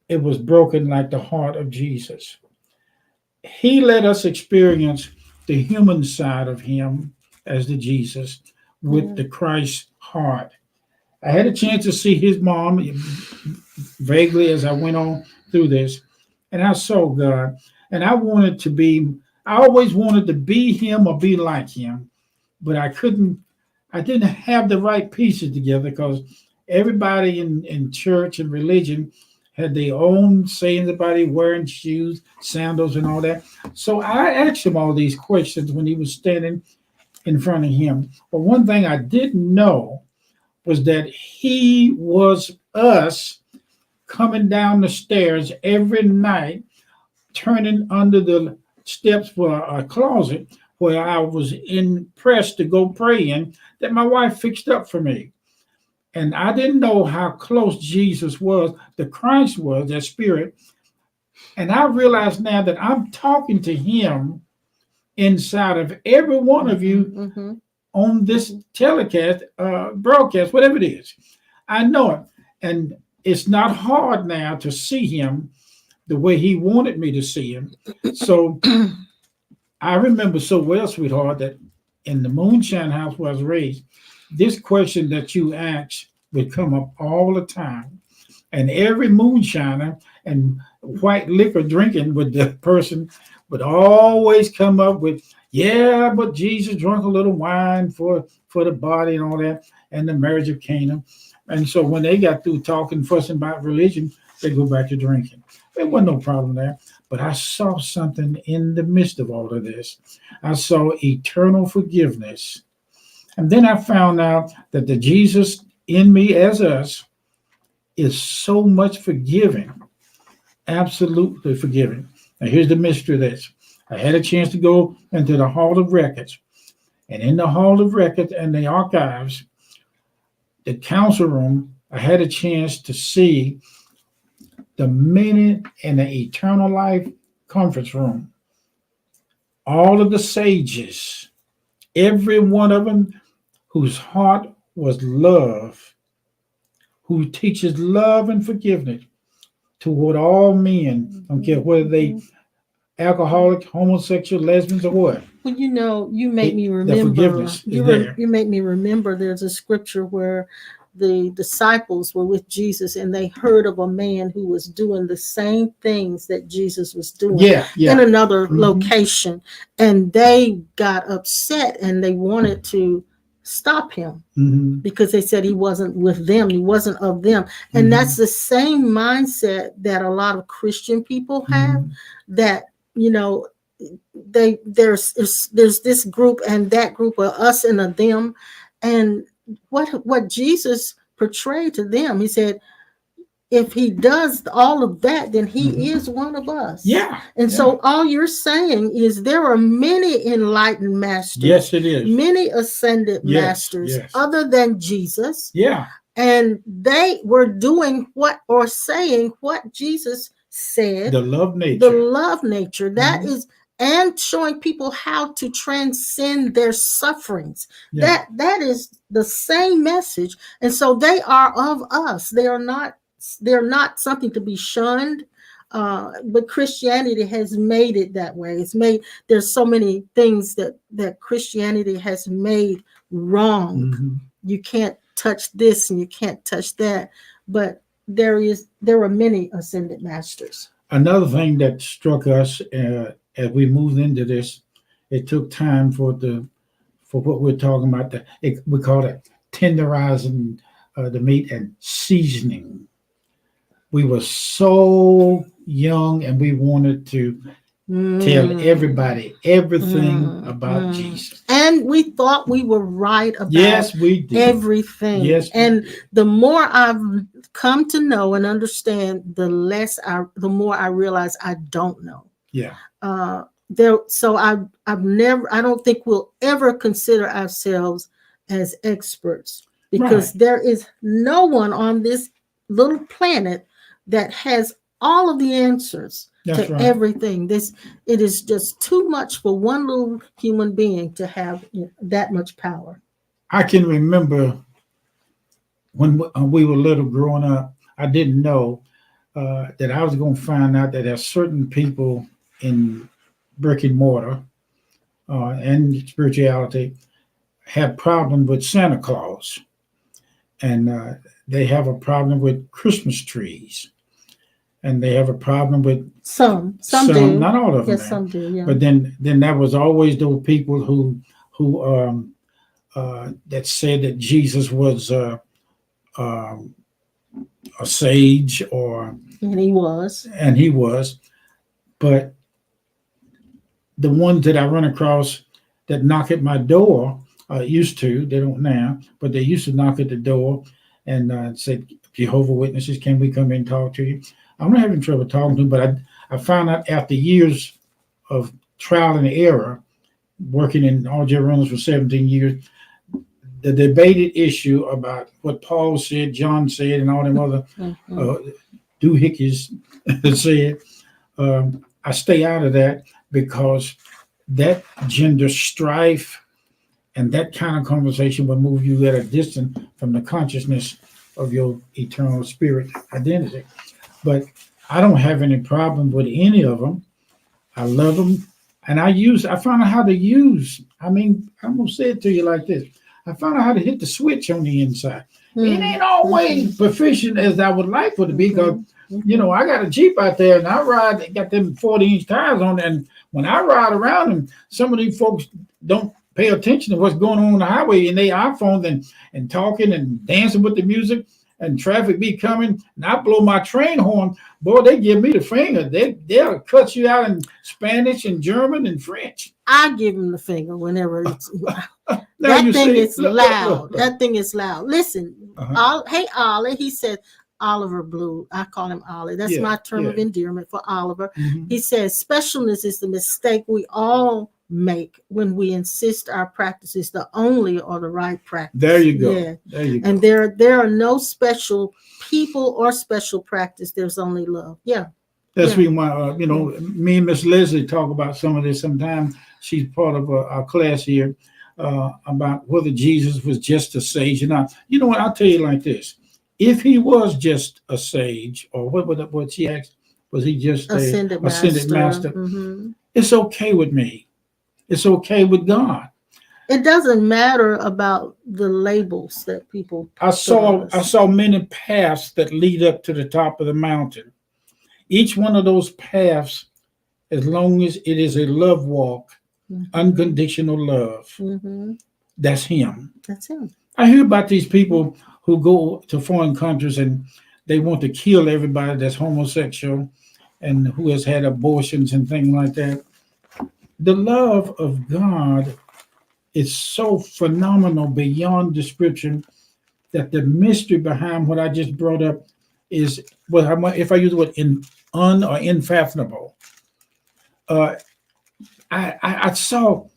it was broken like the heart of Jesus. He let us experience the human side of Him as the Jesus with Yeah. the Christ heart. I had a chance to see his mom vaguely as I went on through this, and I saw God, and I always wanted to be Him or be like Him, but I didn't have the right pieces together because everybody in church and religion had their own sayings about it, wearing shoes, sandals, and all that. So I asked him all these questions when he was standing in front of him. But one thing I didn't know was that he was us coming down the stairs every night, turning under the steps for a closet where I was in pressed to go pray in, that my wife fixed up for me. And I didn't know how close Jesus was, the Christ was, that spirit. And I realize now that I'm talking to him inside of every one of you Mm-hmm. on this telecast, broadcast, whatever it is. I know it. And it's not hard now to see him the way he wanted me to see him. So I remember so well, sweetheart, that in the moonshine house where I was raised, this question that you asked would come up all the time. And every moonshiner and white liquor drinking with the person would always come up with, yeah, but Jesus drank a little wine for the body and all that, and the marriage of Cana. And so when they got through talking, fussing about religion, they go back to drinking. There wasn't no problem there. But I saw something in the midst of all of this. I saw eternal forgiveness. And then I found out that the Jesus in me as us is so much forgiving, absolutely forgiving. Now, here's the mystery of this. I had a chance to go into the Hall of Records. And in the Hall of Records and the archives, the council room, I had a chance to see the minute in the eternal life conference room. All of the sages, every one of them whose heart was love, who teaches love and forgiveness toward all men, don't care whether they alcoholic, homosexual, lesbians, or what. Well, you make me The remember. forgiveness is there. You make me remember. There's a scripture where the disciples were with Jesus and they heard of a man who was doing the same things that Jesus was doing Yeah, yeah. in another Mhm. location, and they got upset and they wanted to stop him Mhm. because they said he wasn't with them, he wasn't of them. And Mhm. that's the same mindset that a lot of Christian people have, Mhm. that you know there's this group and that group of us and a them. And what Jesus portrayed to them, he said, if he does all of that, then he Mhm. is one of us. Yeah. And yeah. so all you're saying is there are many enlightened masters, Yes, it is. many ascended Yes, masters yes. other than Jesus, Yeah. and they were doing what or saying what Jesus said, The love the nature. love nature. That Mhm. is, and showing people how to transcend their sufferings. Yeah. That is the same message. And so they are of us. They're not something to be shunned. But Christianity has made it that way. It's made, there's so many things that Christianity has made wrong. Mhm. You can't touch this and you can't touch that. But there are many ascended masters. Another thing that struck us as we moved into this, it took time for what we're talking about. We call it tenderizing the meat and seasoning. We were so young, and we wanted to tell everybody everything about Jesus. And we thought we were right about Yes, we did. everything. Yes, we and did. the more I've come to know and understand, the more I realize I don't know. Yeah. So I don't think we'll ever consider ourselves as experts, because Right. there is no one on this little planet that has all of the answers That's to right. everything. It is just too much for one little human being to have that much power. I can remember when we were little growing up, I didn't know that I was going to find out that there's certain people in brick and mortar and spirituality have problem with Santa Claus, and they have a problem with Christmas trees, and they have a problem with Some do. not all of them. Yes, some do. Yeah. But then there was always those people who that said that Jesus was um, a sage, And he was. and he was. But the ones that I run across that knock at my door used to, they don't now, but they used to knock at the door and said, Jehovah Witnesses, can we come in and talk to you? I'm not having trouble talking to them, but I found out after years of trial and error, working in algebra runners for 17 years, the debated issue about what Paul said, John said, and all them other doohickeys said, I stay out of that, because that gender strife and that kind of conversation will move you at a distance from the consciousness of your eternal spirit identity. But I don't have any problem with any of them. I love them, and I found out how to use. I mean, I'm gonna say it to you like this: I found out how to hit the switch on the inside. It ain't always proficient as I would like for it to be, because I got a Jeep out there and I got them 40-inch tires on, and when I ride around them, some of these folks don't pay attention to what's going on the highway, and they iPhones and talking and dancing with the music, and traffic be coming, and I blow my train horn. Boy, they give me the finger. They'll cut you out in Spanish and German and French. I give them the finger whenever it's That thing see, is loud. That thing is loud. Listen, hey Ollie, he said Oliver Blue. I call him Ollie. That's my term of endearment for Oliver. He says specialness is the mistake we all make when we insist our practice is the only or the right practice. There you go. Yeah. There you go. And there are no special people or special practice. There's only love. Yeah. That's reason why, me and Miss Leslie talk about some of this sometimes. She's part of our class here about whether Jesus was just a sage or not. You know what? I'll tell you like this. If he was just a sage, or what she asked, was he just ascended master? It's okay with me. It's okay with God. It doesn't matter about the labels that people. I saw many paths that lead up to the top of the mountain. Each one of those paths, as long as it is a love walk, unconditional love, that's him. That's him. I hear about these people who go to foreign countries and they want to kill everybody that's homosexual and who has had abortions and things like that. The love of God is so phenomenal beyond description that the mystery behind what I just brought up is if I use the word or unfathomable. Uh, I saw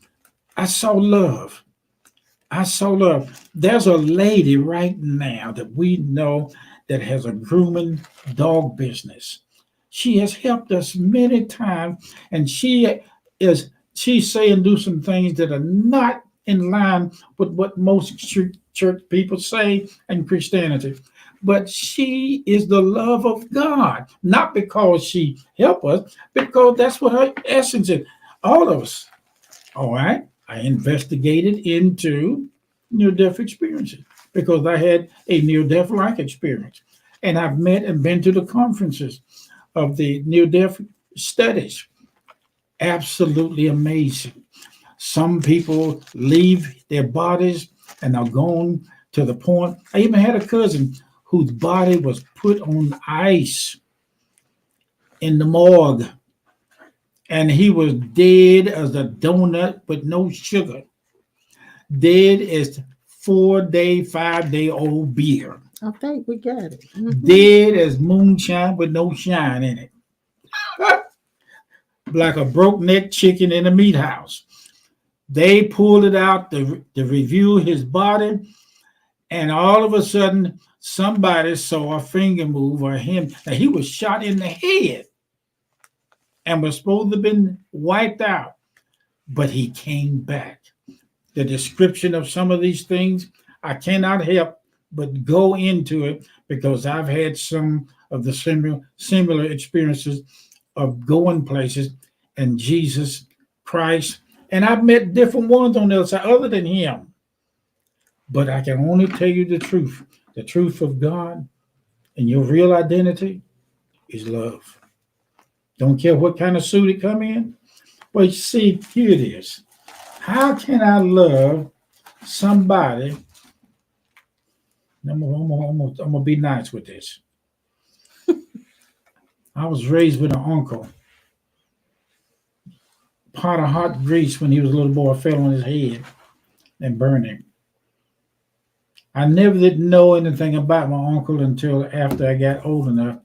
love. I saw love. There's a lady right now that we know that has a grooming dog business. She has helped us many times, and she's saying do some things that are not in line with what most church people say in Christianity. But she is the love of God, not because she helped us, because that's what her essence is. All of us. All right. I investigated into near-death experiences because I had a near-death-like experience. And I've met and been to the conferences of the near-death studies. Absolutely amazing. Some people leave their bodies and are gone to the point. I even had a cousin whose body was put on ice in the morgue, and he was dead as a donut with no sugar. Dead as 4-day, 5-day old beer. I think we got it. Mhm. Dead as moonshine with no shine in it. Like a broke neck chicken in a meat house. They pulled it out to review his body, and all of a sudden, somebody saw a finger move or him. And he was shot in the head and was supposed to have been wiped out, but he came back. The description of some of these things, I cannot help but go into it because I've had some of the similar experiences of going places and Jesus Christ. And I've met different ones on the other side other than him. But I can only tell you the truth of God, and your real identity is love. Don't care what kind of suit it come in. But you see, here it is. How can I love somebody? I'm gonna be nice with this. I was raised with an uncle. Pot of hot grease when he was a little boy fell on his head and burned him. I never did know anything about my uncle until after I got old enough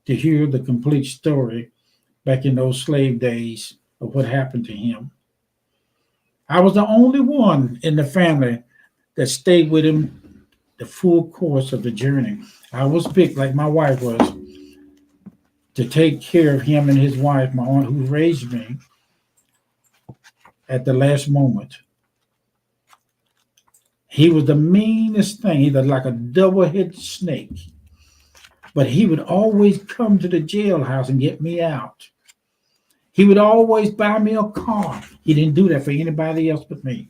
to hear the complete story back in those slave days of what happened to him. I was the only one in the family that stayed with him the full course of the journey. I was picked, like my wife was, to take care of him and his wife, my aunt who raised me, at the last moment. He was the meanest thing. He was like a double-headed snake. But he would always come to the jailhouse and get me out. He would always buy me a car. He didn't do that for anybody else but me.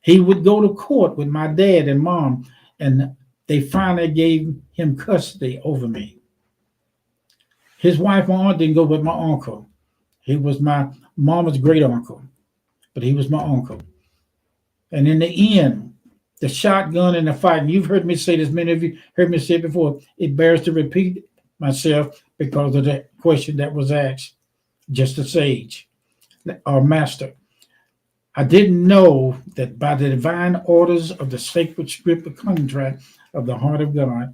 He would go to court with my dad and mom, and they finally gave him custody over me. His wife and aunt didn't go with my uncle. He was my mama's great uncle, but he was my uncle. And in the end, the shotgun and the fight, and you've heard me say this, many of you heard me say it before, it bears to repeat myself because of the question that was asked, just a sage, our master. I didn't know that by the divine orders of the sacred script of contract of the heart of God,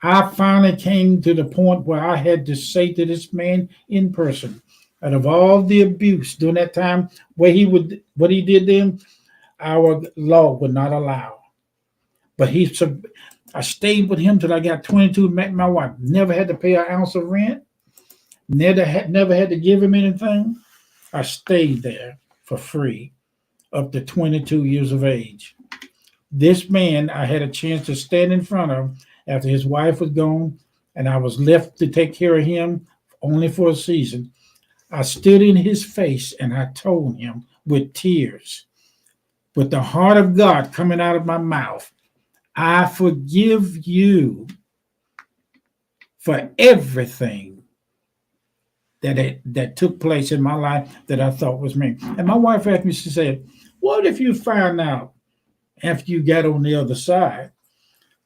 I finally came to the point where I had to say to this man in person, out of all the abuse during that time, what he did then, our law would not allow. But I stayed with him till I got 22, met my wife. Never had to pay an ounce of rent. Never had to give him anything. I stayed there for free up to 22 years of age. This man, I had a chance to stand in front of after his wife was gone, and I was left to take care of him only for a season. I stood in his face and I told him with tears, with the heart of God coming out of my mouth, I forgive you for everything that took place in my life that I thought was me. And my wife asked me, she said, what if you found out after you got on the other side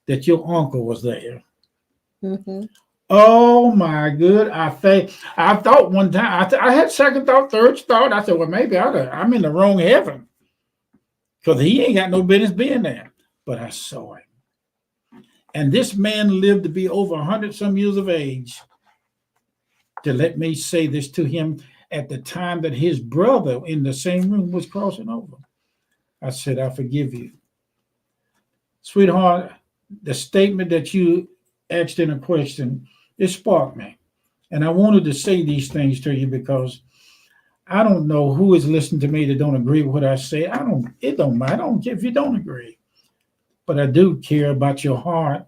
that your uncle was there? Mm-hmm. Oh my good! I thought one time I had second thought, third thought. I said, well, maybe I'm in the wrong heaven because he ain't got no business being there. But I saw him, And this man lived to be over 100 some years of age, to let me say this to him at the time that his brother in the same room was crossing over. I said, I forgive you. Sweetheart, the statement that you asked in a question, it sparked me. And I wanted to say these things to you because I don't know who is listening to me that don't agree with what I say. It don't matter. I don't care if you don't agree. But I do care about your heart,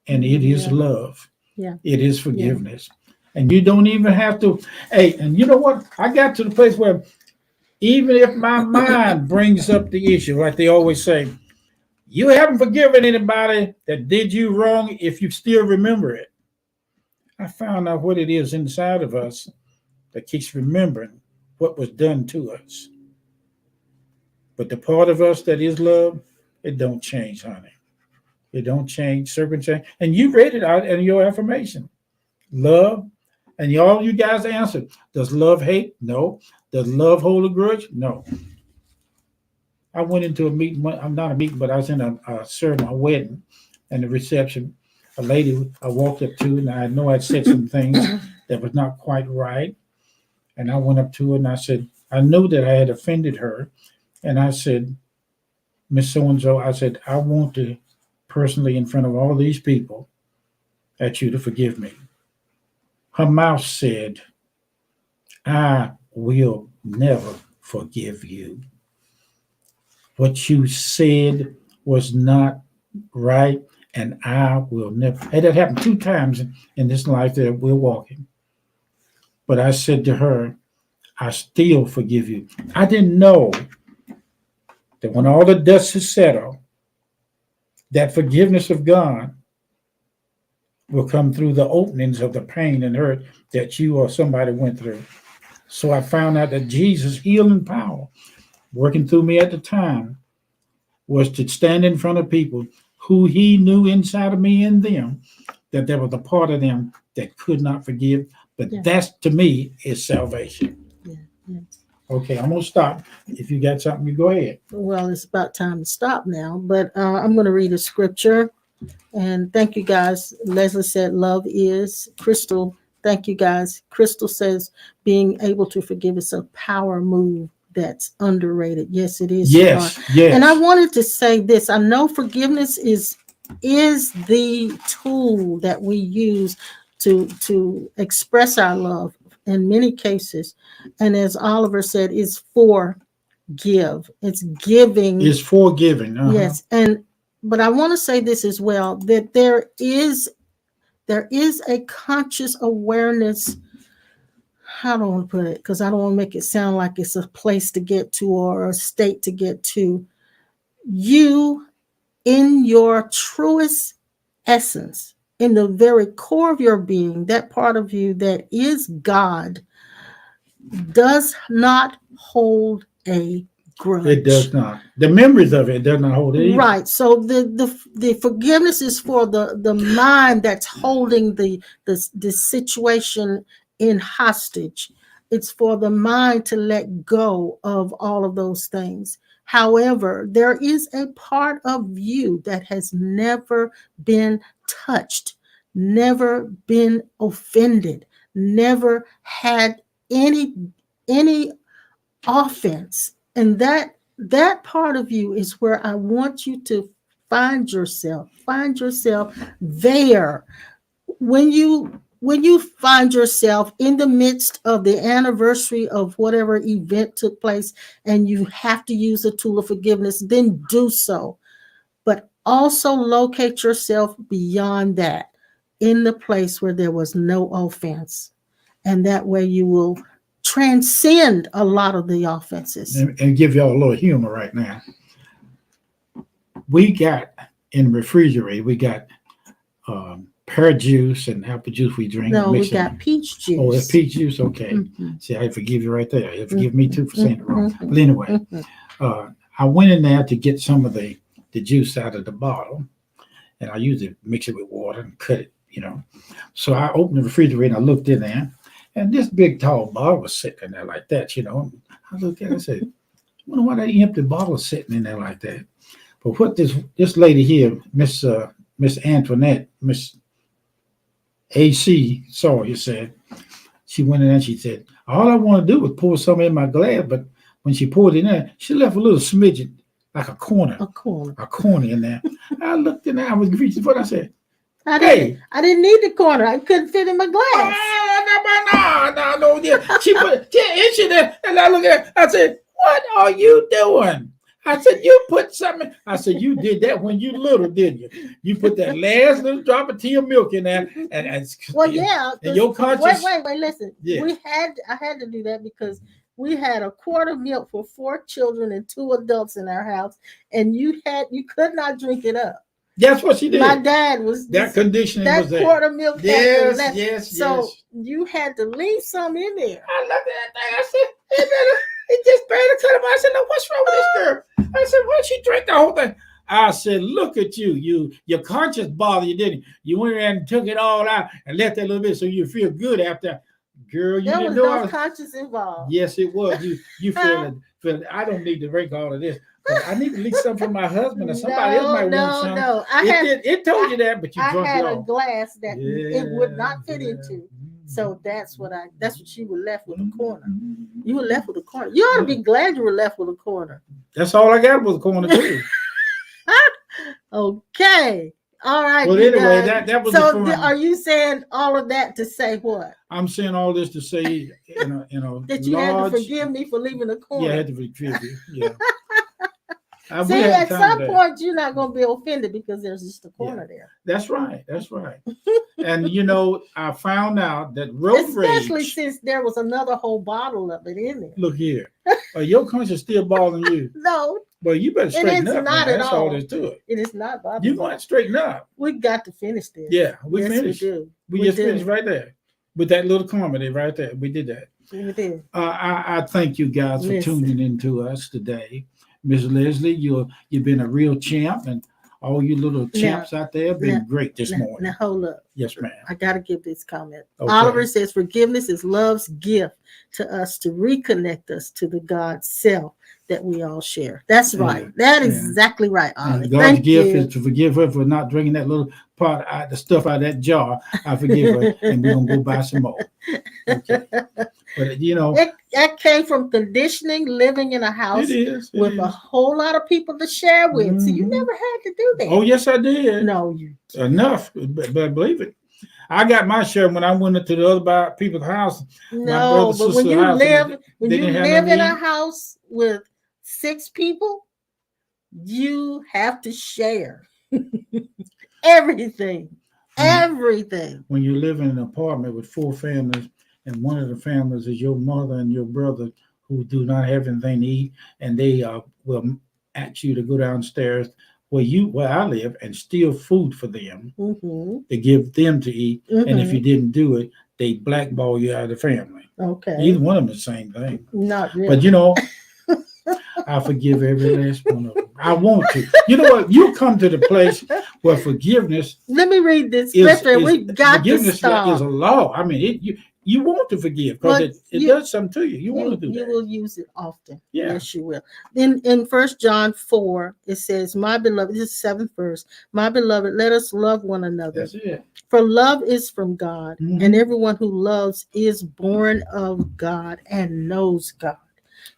and it is love. Yeah. It is forgiveness. And you don't even have to. Hey, and you know what? I got to the place where even if my mind brings up the issue, like they always say, you haven't forgiven anybody that did you wrong if you still remember it. I found out what it is inside of us that keeps remembering what was done to us. But the part of us that is love, it don't change, honey. It don't change, circumstance. And you read it out in your affirmation. Love. And all you guys answered. Does love hate? No. Does love hold a grudge? No. I went into a meeting. I'm not a meeting, but I was in a ceremony, a wedding, and the reception. A lady I walked up to, and I know I'd said some things that was not quite right. And I went up to her and I said, I knew that I had offended her. And I said, Miss So-and-so, I said, I want to personally, in front of all these people, ask you to forgive me. Her mouth said, I will never forgive you. What you said was not right, and I will never. And that happened 2 times in this life that we're walking. But I said to her, I still forgive you. I didn't know that when all the dust is settled, that forgiveness of God will come through the openings of the pain and hurt that you or somebody went through. So I found out that Jesus' healing power, working through me at the time, was to stand in front of people who he knew inside of me and them, that there was a part of them that could not forgive. But that's, to me, is salvation. Yeah. Okay, I'm going to stop. If you got something, you go ahead. Well, it's about time to stop now, but I'm going to read a scripture. And thank you, guys. Leslie said, love is. Crystal, thank you, guys. Crystal says, being able to forgive is a power move that's underrated. Yes, it is. Yes, yes. And I wanted to say this. I know forgiveness is the tool that we use to express our love in many cases. And as Oliver said, it's for give. It's giving. It's for giving. Yes. But I want to say this as well, that there is a conscious awareness. How do I want to put it? Because I don't want to make it sound like it's a place to get to or a state to get to. You, in your truest essence, in the very core of your being, that part of you that is God, does not hold a grudge. It does not. The memories of it does not hold it either. Right. So the forgiveness is for the mind that's holding the situation in hostage. It's for the mind to let go of all of those things. However, there is a part of you that has never been touched, never been offended, never had any offense. And that part of you is where I want you to find yourself there. When you find yourself in the midst of the anniversary of whatever event took place and you have to use a tool of forgiveness, then do so. But also locate yourself beyond that, in the place where there was no offense. And that way you will transcend a lot of the offenses. And give y'all a little humor right now. We got in the refrigerator, we got pear juice and apple juice we drink. No, we got peach juice. Oh, it's peach juice? Okay. Mm-hmm. See, I forgive you right there. You forgive me too for saying it wrong. But anyway, I went in there to get some of the juice out of the bottle, and I usually mix it with water and cut it, So I opened the refrigerator and I looked in there, and this big tall bottle was sitting in there like that, I looked at it and said, I wonder why that empty bottle is sitting in there like that. But what this lady here, Miss Miss Antoinette, Miss AC Sawyer said, she went in and she said, all I want to do was pour some in my glass, but when she poured it in there, she left a little smidget, like a corner in there. I looked in there, I was reaching for it, I said, I didn't need the corner. I couldn't fit in my glass. No, yeah. She put 10 inches there, and I looked at her, I said, what are you doing? I said, you put something. I said, you did that when you little, didn't you? You put that last little drop of tea of milk in there, and well, yeah. And your conscience. Wait. Listen. Yeah. I had to do that because we had a quart of milk for 4 children and 2 adults in our house, and you could not drink it up. That's what she did. My dad was that conditioning. That was there. Quart of milk. Yes. So you had to leave some in there. I looked at that thing. I said, it just barely cut him. I said, no, what's wrong with this girl? I said, why don't she drink the whole thing? I said, look at you. Your conscience bothered you, didn't you? You went in and took it all out and left that little bit so you feel good after. Girl, you didn't know I was conscience involved. Yes, it was. You feel it. I don't need to drink all of this. I need to leave something for my husband or somebody else might want some. No, it told you that, but you drunk it all. I had a glass that it would not fit into. So that's what you were left with a corner. You were left with a corner. You ought to be glad you were left with a corner. That's all I got was a corner too. Okay. All right. Well, anyway, that was. So, are you saying all of that to say what? I'm saying all this to say, that you had to forgive me for leaving the corner. Yeah, I had to forgive you. Yeah. See, at some point, you're not going to be offended because there's just a corner there. That's right. And, I found out that road especially since there was another whole bottle of it in there. Look here. Your conscience still bothering you? No. Well, you better straighten up. Not at That's all there's to it. It is not bothering You're going to straighten up. We got to finish this. Yeah, we finished. We do. We just finished right there with that little comedy right there. We did that. We did. I thank you guys for tuning in to us today. Miss Leslie, you've been a real champ, and all you little champs out there have been great this morning. Now, hold up. Yes, ma'am. I got to give this comment. Okay. Oliver says, forgiveness is love's gift to us to reconnect us to the God self that we all share. That's right. That is exactly right, Ollie. God's gift is to forgive her for not drinking that little part, the stuff out of that jar. I forgive her, and we're going to go buy some more. Okay. But, that came from conditioning, living in a house with a whole lot of people to share with. Mm-hmm. So you never had to do that. Oh, yes, I did. No, you enough, but believe it. I got my share when I went into the other people's house. No, but when you live in a house with 6 people, you have to share everything. Everything. When you live in an apartment with 4 families, and one of the families is your mother and your brother who do not have anything to eat, and they will ask you to go downstairs where I live and steal food for them to give them to eat. And if you didn't do it, they blackball you out of the family. Okay. Either one of them is the same thing. Not really. But I forgive every last one of them. I want to. You know what? You come to the place where forgiveness. Let me read this scripture. We got to stop. Forgiveness is a law. I mean, you want to forgive because it does something to you. You want to do that. You will use it often. Yeah. Yes, you will. In 1 John 4, it says, my beloved, this is 7th verse, my beloved, let us love one another. That's it. For love is from God, and everyone who loves is born of God and knows God.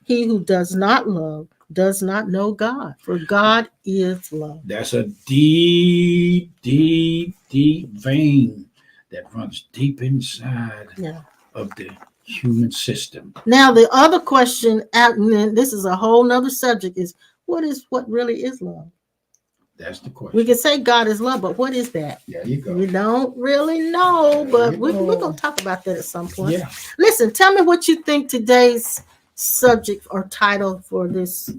He who does not love does not know God, for God is love. That's a deep, deep, deep vein that runs deep inside of the human system. Now, the other question, and this is a whole nother subject, is what really is love? That's the question. We can say God is love, but what is that? There you go. We don't really know, but we're going to talk about that at some point. Yeah. Listen, tell me what you think today's subject or title for this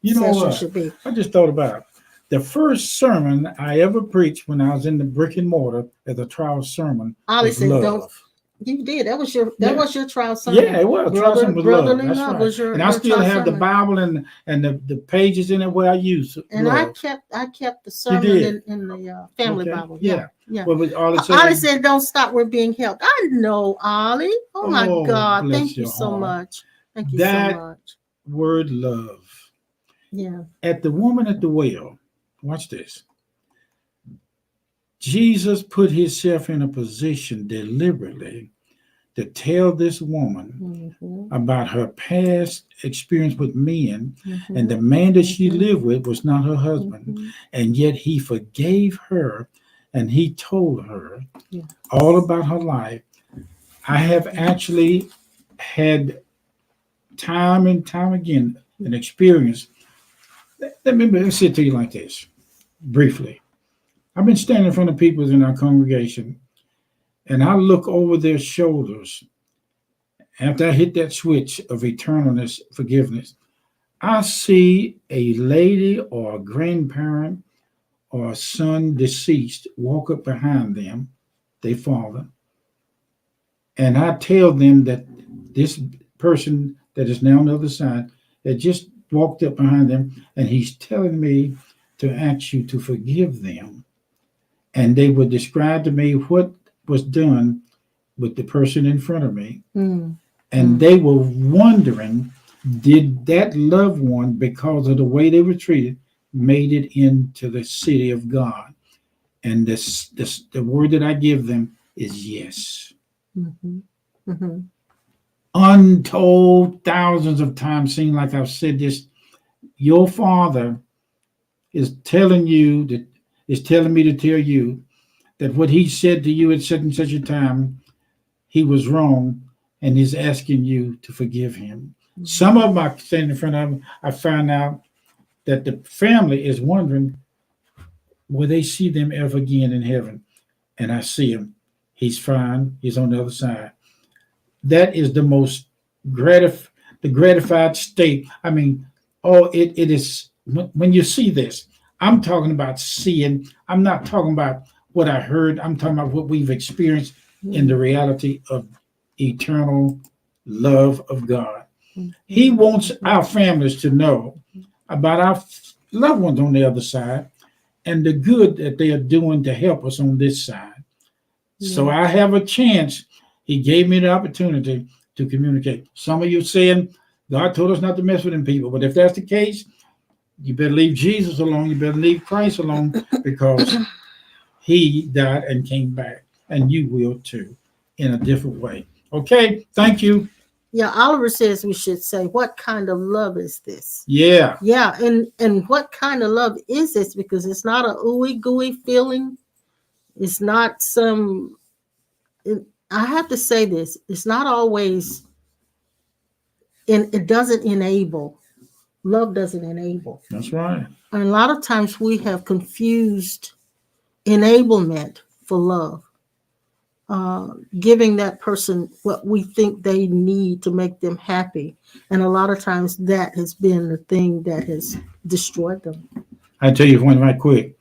session should be. I just thought about it. The first sermon I ever preached when I was in the brick and mortar as a trial sermon was love. You did. That was your trial sermon. Yeah, it was. Brotherly love. Love was your and I still have the Bible and the pages in it where I use it. And love. I kept the sermon in the family Bible. Yeah. Ollie said, "Don't stop. We're being helped." I know, Ollie. Oh my God! Thank you so much. Thank you so much. Word love. Yeah. At the woman at the well. Watch this. Jesus put himself in a position deliberately to tell this woman Mhm. about her past experience with men, and Mhm. the man that she Mhm. lived with was not her husband, Mhm. and yet he forgave her and he told her Yeah. all about her life. I have actually had time and time again an experience. Let me say it to you like this briefly. I've been standing in front of people in our congregation, and I look over their shoulders after I hit that switch of eternalness, forgiveness. I see a lady or a grandparent or a son deceased walk up behind them, their father, and I tell them that this person that is now on the other side had just walked up behind them, and he's telling me to ask you to forgive them. And they would describe to me what was done with the person in front of me. Mm. And they were wondering, did that loved one, because of the way they were treated, made it into the city of God? And this the word that I give them is yes. Mhm. Mhm. Untold thousands of times, seem like I've said this. Your father is telling you that is telling me to tell you that what he said to you at such and such a time, he was wrong, and he's asking you to forgive him. Some of them I stand in front of them, I find out that the family is wondering, will they see them ever again in heaven? And I see him. He's fine. He's on the other side. That is the most the gratified state. I mean, it is when you see this. I'm talking about seeing. I'm not talking about what I heard. I'm talking about what we've experienced in the Mhm. reality of eternal love of God. He Mhm. wants Mhm. our families to know about our loved ones on the other side and the good that they are doing to help us on this side. So Yeah. I have a chance. He gave me the opportunity to communicate. Some of you saying God told us not to mess with them people, but if that's the case, you better leave Jesus alone. You better leave Christ alone because he died and came back, and you will too, in a different way. Okay, thank you. Yeah, Oliver says we should say, what kind of love is this? Yeah, Yeah, and what kind of love is this? Because it's not a ooey gooey feeling. It's not some. I have to say this. It's not always, and it doesn't enable. Love doesn't enable. that's right. And a lot of times we have confused enablement for love, giving that person what we think they need to make them happy. And a lot of times that has been the thing that has destroyed them. I tell you one right quick.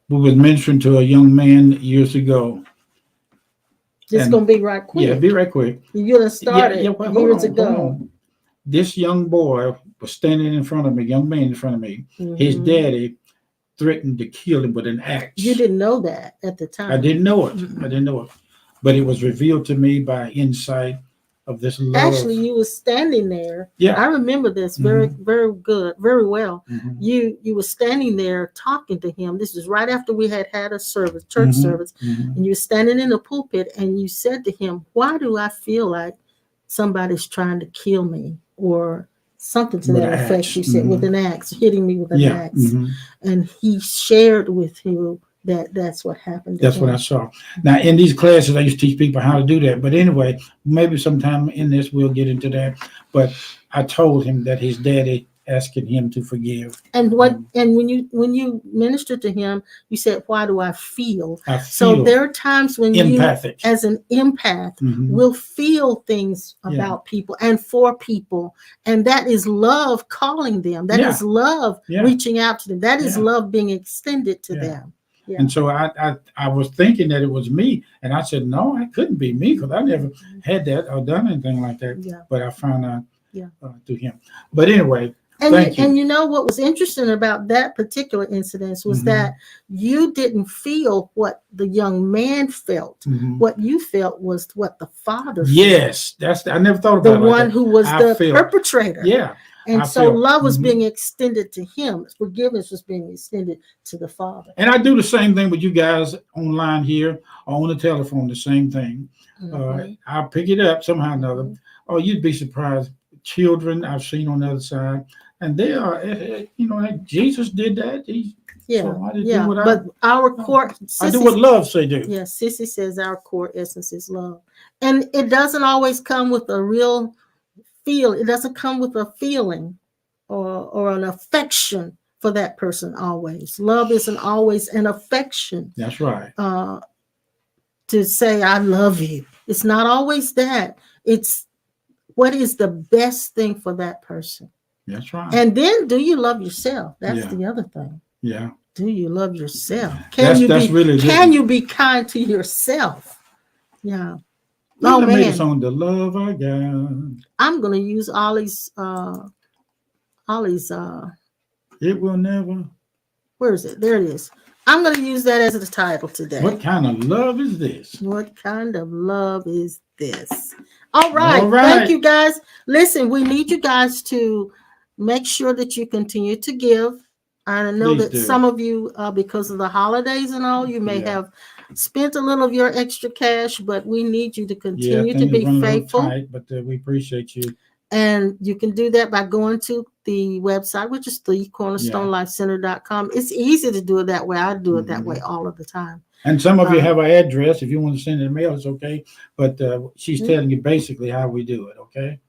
We was mentioned to a young man years ago, Just and gonna be right yeah, be quick. right quick. You're gonna Yeah, start yeah. it Well, years hold ago. on. This young boy was standing in front of me, young man in front of me. His Hmm. daddy threatened to kill him with an You axe. didn't know that at the I time. didn't know it. I Mm-mm. didn't know it. But it was revealed to me by insight of this Actually, love. you were standing there. I Yeah. remember this very, Hmm. very good, very well. Hmm. You were standing there talking to him. This is right after we had had a service, church Hmm. service, Hmm. and you were standing in the pulpit, and you said to him, "Why do I feel like somebody's trying to kill me?" Or something to With that an effect. axe. You said, with Hmm. an axe, hitting me with an Yeah. axe, Hmm. and he shared with you that that's what happened to That's what I him. saw. Now, in these classes, I used to teach people how to do that. But anyway, maybe sometime in this we'll get into that. But I told him that his daddy asking him to forgive. And what Um, and when you ministered to him, you said, "Why do I feel?" I So feel there are times when you, empathic. as an empath, Hmm. will feel things Yeah. about people and for people, and that is love calling them. That is Yeah. love Yeah. reaching out to them. That is Yeah. love being extended to Yeah. them. Yeah. And so I was thinking that it was me, and I said, no, it couldn't be me because I never had that or done anything like that. Yeah. But I found out Yeah. through him. But anyway, And thank you. you know what was interesting about that particular incident was Hmm. that you didn't feel what the young man felt. Hmm. What you felt was what the father felt. Yes, I never thought The about it like one that. who was I the felt, perpetrator. yeah, And I so feel love was being extended to him. Forgiveness was being extended to the Father. and I do the same thing with you guys online here or on the telephone, the same thing. I'll pick it up somehow or another. Oh, you'd be surprised. Children I've seen on the other side, and they are, Jesus did that. So I just do what but our core, I do what love say do. Yeah, Sissy says our core essence is love. And it doesn't always come with a real feel. It doesn't come with a feeling or an affection for that person always. Love isn't always an affection. That's right. To say, I love you. It's not always that. It's what is the best thing for that person. That's right. And then do you love yourself? That's the other thing. Yeah. Do you love yourself? Can you be kind to yourself? Yeah. Oh, man. Made a song, The Love I Got. I'm going to use Ollie's It Will Never. Where is it? There it is. I'm going to use that as the title today. What kind of love is this? What kind of love is this? All right. Thank you, guys. Listen, we need you guys to make sure that you continue to give. I know that some of you, because of the holidays and all, you may have spent a little of your extra cash, but we need you to continue to be faithful. Tight, but we appreciate you. And you can do that by going to the website, which is thecornerstonelifecenter.com. It's easy to do it that way. I do it that way all of the time. And some of you have our address. If you want to send an email, it's okay. But she's telling you basically how we do it, okay?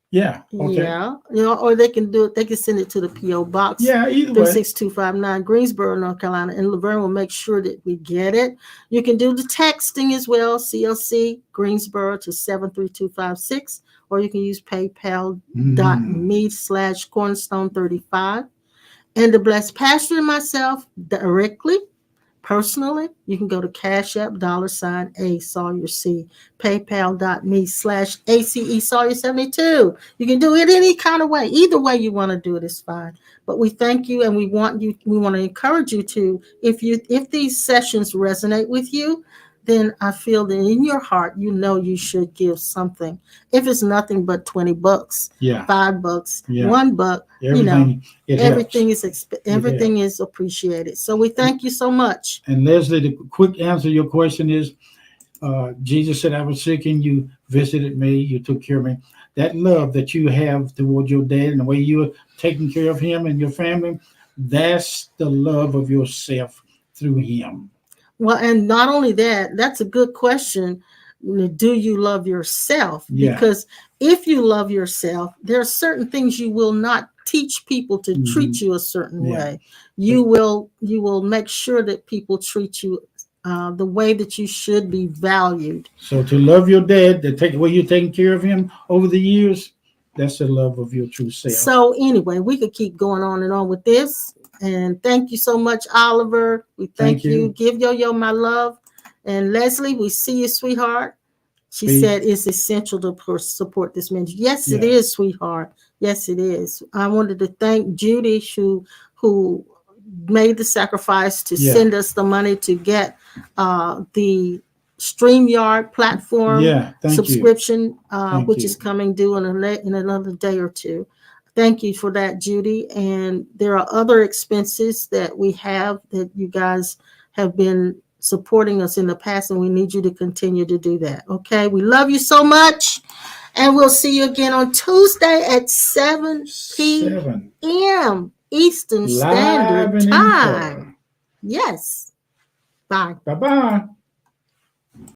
Yeah. Okay. Yeah. Or they can do it. They can send it to the P.O. Box. Yeah, either way. 36259 Greensboro, North Carolina. And Laverne will make sure that we get it. You can do the texting as well, CLC Greensboro to 73256. Or you can use paypal.me/cornerstone35. And to bless Pastor and myself directly, personally, you can go to Cash App, $A Sawyer C, paypal.me/ACE Sawyer 72. You can do it any kind of way. Either way you want to do it is fine. But we thank you, and we want to encourage you to, if these sessions resonate with you, then I feel that in your heart, you should give something. If it's nothing but $20, $5, $1, everything is appreciated. So we thank you so much. And Leslie, the quick answer to your question is, Jesus said, I was sick and you visited me, you took care of me. That love that you have towards your dad and the way you're taking care of him and your family, that's the love of yourself through him. Well, and not only that, that's a good question. Do you love yourself? Because if you love yourself, there are certain things you will not teach people to treat you a certain way. You will make sure that people treat you the way that you should be valued. So to love your dad, the way you're taking care of him over the years, that's the love of your true self. So anyway, we could keep going on and on with this. And thank you so much, Oliver. We thank you. Give Yo-Yo my love. And Leslie, we see you, sweetheart. She said it's essential to support this ministry. Yes, it is, sweetheart. Yes, it is. I wanted to thank Judy, who made the sacrifice to send us the money to get the StreamYard platform subscription, which is coming due in another day or two. Thank you for that, Judy. And there are other expenses that we have that you guys have been supporting us in the past, and we need you to continue to do that. Okay, we love you so much, and we'll see you again on Tuesday at 7 p.m. Eastern Standard Time. Yes. Bye. Bye-bye.